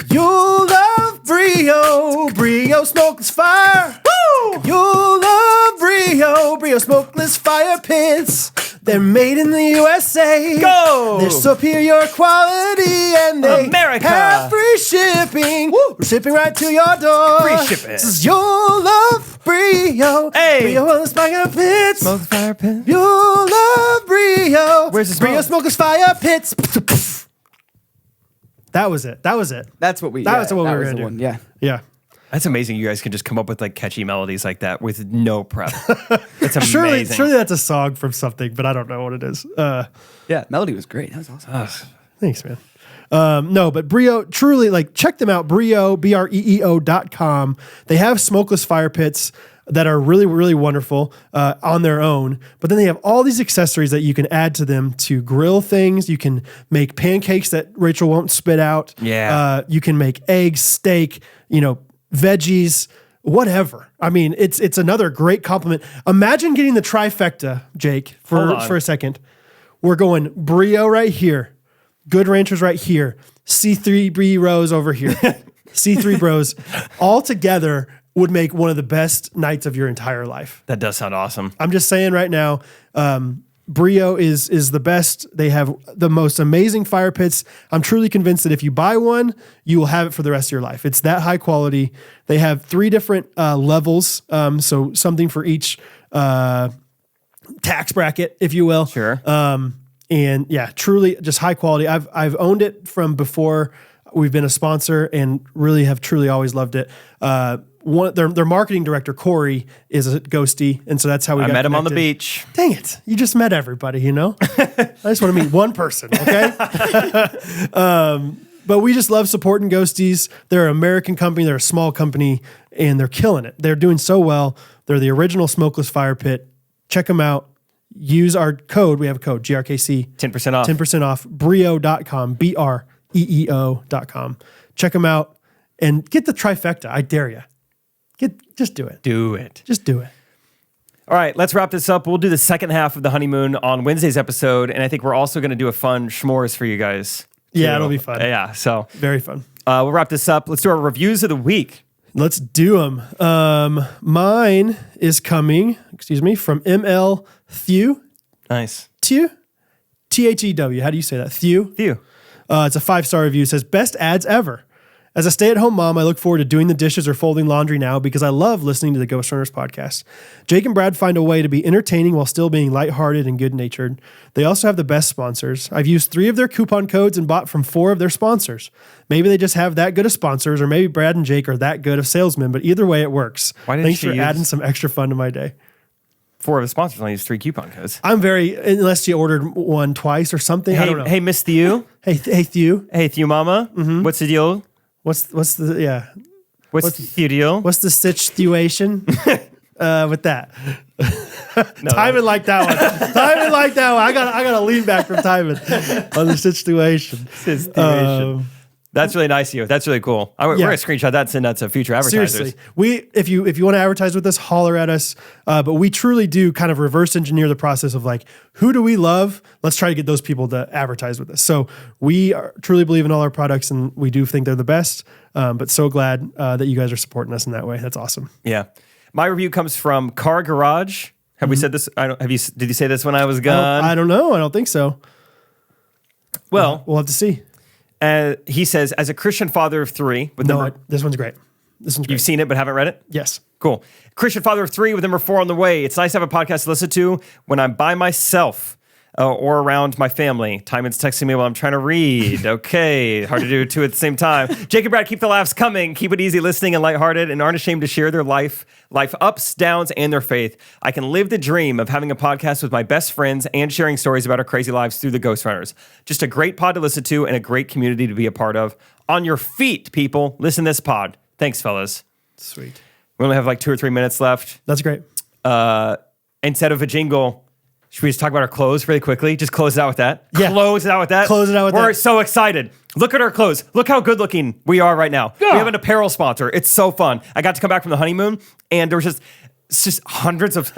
S1: you'll love Breeo smokeless fire. Woo! You'll love Breeo smokeless fire pits. They're made in the USA.
S2: Go!
S1: They're superior quality and they
S2: America!
S1: have free shipping. We're shipping right to your door.
S2: Free shipping.
S1: This is your love Brio.
S2: Hey.
S1: Brio on the fire pits.
S2: Smoke fire pit.
S1: You'll love Brio.
S2: Where's the smoke?
S1: Brio smokeless fire pits. That was it.
S5: That's what we.
S1: That was what we
S5: that
S1: were
S5: was
S1: gonna
S5: the
S1: do.
S5: one. Yeah.
S1: Yeah.
S2: That's amazing. You guys can just come up with like catchy melodies like that with no prep. It's amazing.
S1: Surely that's a song from something, but I don't know what it is.
S5: Yeah. Melody was great. That was awesome.
S1: Thanks, man. No, but Breeo, truly, like, check them out. Breeo, Breeo.com. They have smokeless fire pits that are really, really wonderful on their own. But then they have all these accessories that you can add to them to grill things. You can make pancakes that Rachel won't spit out.
S2: Yeah.
S1: You can make eggs, steak, veggies, whatever. I mean, it's another great compliment. Imagine getting the trifecta, Jake,
S2: Hold on.
S1: for a second. We're going Breeo right here. Good Ranchers right here. C3 Bros over here. C3 Bros all together would make one of the best nights of your entire life.
S2: That does sound awesome.
S1: I'm just saying right now, Breeo is the best. They have the most amazing fire pits. I'm truly convinced that if you buy one, you will have it for the rest of your life. It's that high quality. They have 3 different levels, so something for each tax bracket, if you will.
S2: Sure.
S1: And yeah, truly just high quality. I've owned it from before we've been a sponsor and really have truly always loved it. Their marketing director, Corey, is a ghosty. And so that's how we got
S2: met him on the
S1: connected.
S2: beach.
S1: Dang it. You just met everybody, I just want to meet one person. Okay. But we just love supporting ghosties. They're an American company. They're a small company and they're killing it. They're doing so well. They're the original smokeless fire pit. Check them out. Use our code. We have a code, GRKC.
S2: 10% off.
S1: 10% off. Breeo.com. Breeo.com. Check them out and get the trifecta. I dare you. Just do it.
S2: Do it.
S1: Just do it.
S2: All right, let's wrap this up. We'll do the second half of the honeymoon on Wednesday's episode. And I think we're also going to do a fun s'mores for you guys.
S1: Yeah,
S2: too.
S1: it'll be fun.
S2: Yeah, so
S1: Very fun.
S2: we'll wrap this up. Let's do our reviews of the week.
S1: Let's do them. Mine is coming, from ML Thew.
S2: Nice.
S1: Thew? Thew. How do you say that? Thew?
S2: Phew.
S1: It's a 5-star review. It says, best ads ever. As a stay-at-home mom, I look forward to doing the dishes or folding laundry now because I love listening to the Ghostrunners podcast. Jake and Brad find a way to be entertaining while still being lighthearted and good-natured. They also have the best sponsors. I've used 3 of their coupon codes and bought from 4 of their sponsors. Maybe they just have that good of sponsors, or maybe Brad and Jake are that good of salesmen, but either way, it works.
S2: Why didn't
S1: Thanks
S2: she
S1: for
S2: use-
S1: adding some extra fun to my day.
S2: 4 of the sponsors only use 3 coupon codes.
S1: Unless you ordered one twice or something. I don't know.
S2: Hey, Miss Thew.
S1: Hey, Thew.
S2: Hey, Thew Mama.
S1: Mm-hmm.
S2: What's the deal?
S1: What's the
S2: What's the deal?
S1: What's the situation with that? Timing like that one. Timing like that one. I gotta lean back from timing on the situation.
S2: That's really nice of you. That's really cool. We're going to screenshot that and send that to future advertisers.
S1: Seriously, if you want to advertise with us, holler at us. But we truly do kind of reverse engineer the process of like, who do we love? Let's try to get those people to advertise with us. So we truly believe in all our products, and we do think they're the best. But so glad that you guys are supporting us in that way. That's awesome.
S2: Yeah. My review comes from Car Garage. Have we said this? Did you say this when I was gone?
S1: I don't know. I don't think so.
S2: Well,
S1: We'll have to see.
S2: he says, as a Christian father of 3, with
S1: This one's great.
S2: you've seen it but haven't read it?
S1: Yes.
S2: Cool. Christian father of 3 with number 4 on the way. It's nice to have a podcast to listen to when I'm by myself or around my family. Timon's texting me while I'm trying to read. Okay. Hard to do 2 at the same time. Jake and Brad, keep the laughs coming. Keep it easy listening and lighthearted and aren't ashamed to share their life ups, downs, and their faith. I can live the dream of having a podcast with my best friends and sharing stories about our crazy lives through the Ghostrunners. Just a great pod to listen to and a great community to be a part of. On your feet, people. Listen to this pod. Thanks, fellas.
S1: Sweet.
S2: We only have like 2 or 3 minutes left.
S1: That's great.
S2: Instead of a jingle, should we just talk about our clothes really quickly? Just close it out with that.
S1: Yeah.
S2: Close it out with that.
S1: Close it out with
S2: We're
S1: that.
S2: so excited. Look at our clothes. Look how good looking we are right now.
S1: Yeah.
S2: We have an apparel sponsor. It's so fun. I got to come back from the honeymoon and there was just hundreds of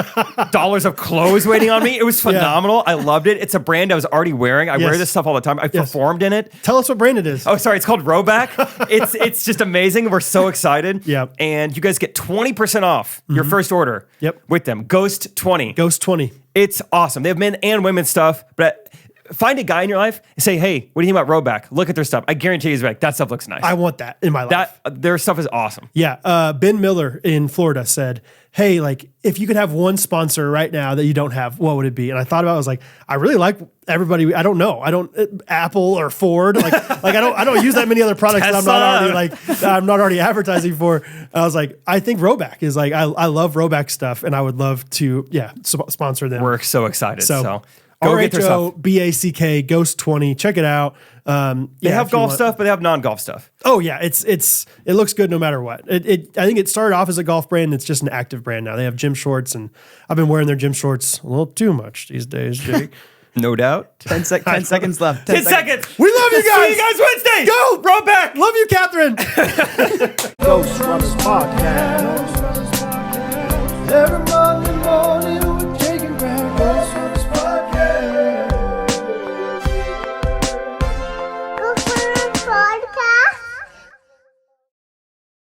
S2: dollars of clothes waiting on me. It was phenomenal. I loved it. It's a brand I was already wearing. I wear this stuff all the time. I performed in it.
S1: Tell us what brand it is.
S2: Oh, sorry. It's called Roback. It's just amazing. We're so excited.
S1: Yep.
S2: And you guys get 20% off your first order.
S1: Yep.
S2: With them. Ghost 20.
S1: Ghost 20.
S2: It's awesome. They have men and women stuff, but find a guy in your life and say, hey, what do you think about Roback? Look at their stuff. I guarantee he's like, that stuff looks nice.
S1: I want that in my life.
S2: Their stuff is awesome.
S1: Yeah. Ben Miller in Florida said, hey, like if you could have one sponsor right now that you don't have, what would it be? And I thought about it, I was like, I really like everybody. I don't know. I don't Apple or Ford. Like I don't use that many other products that I'm not already advertising for. I was like, I think Roback is like, I love Roback stuff and I would love to, sponsor them.
S2: We're so excited. So
S1: go get their stuff. RHOBACK Ghost 20. Check it out.
S2: They have golf stuff, but they have non-golf stuff.
S1: Oh yeah, it looks good no matter what. I think it started off as a golf brand. It's just an active brand now. They have gym shorts, and I've been wearing their gym shorts a little too much these days, Jake.
S2: No doubt.
S5: 10 seconds left.
S2: 10 seconds.
S1: We love you guys.
S2: See you guys Wednesday.
S1: Go
S2: Roback.
S1: Love you, Catherine. Ghostrunners podcast. Every Monday morning.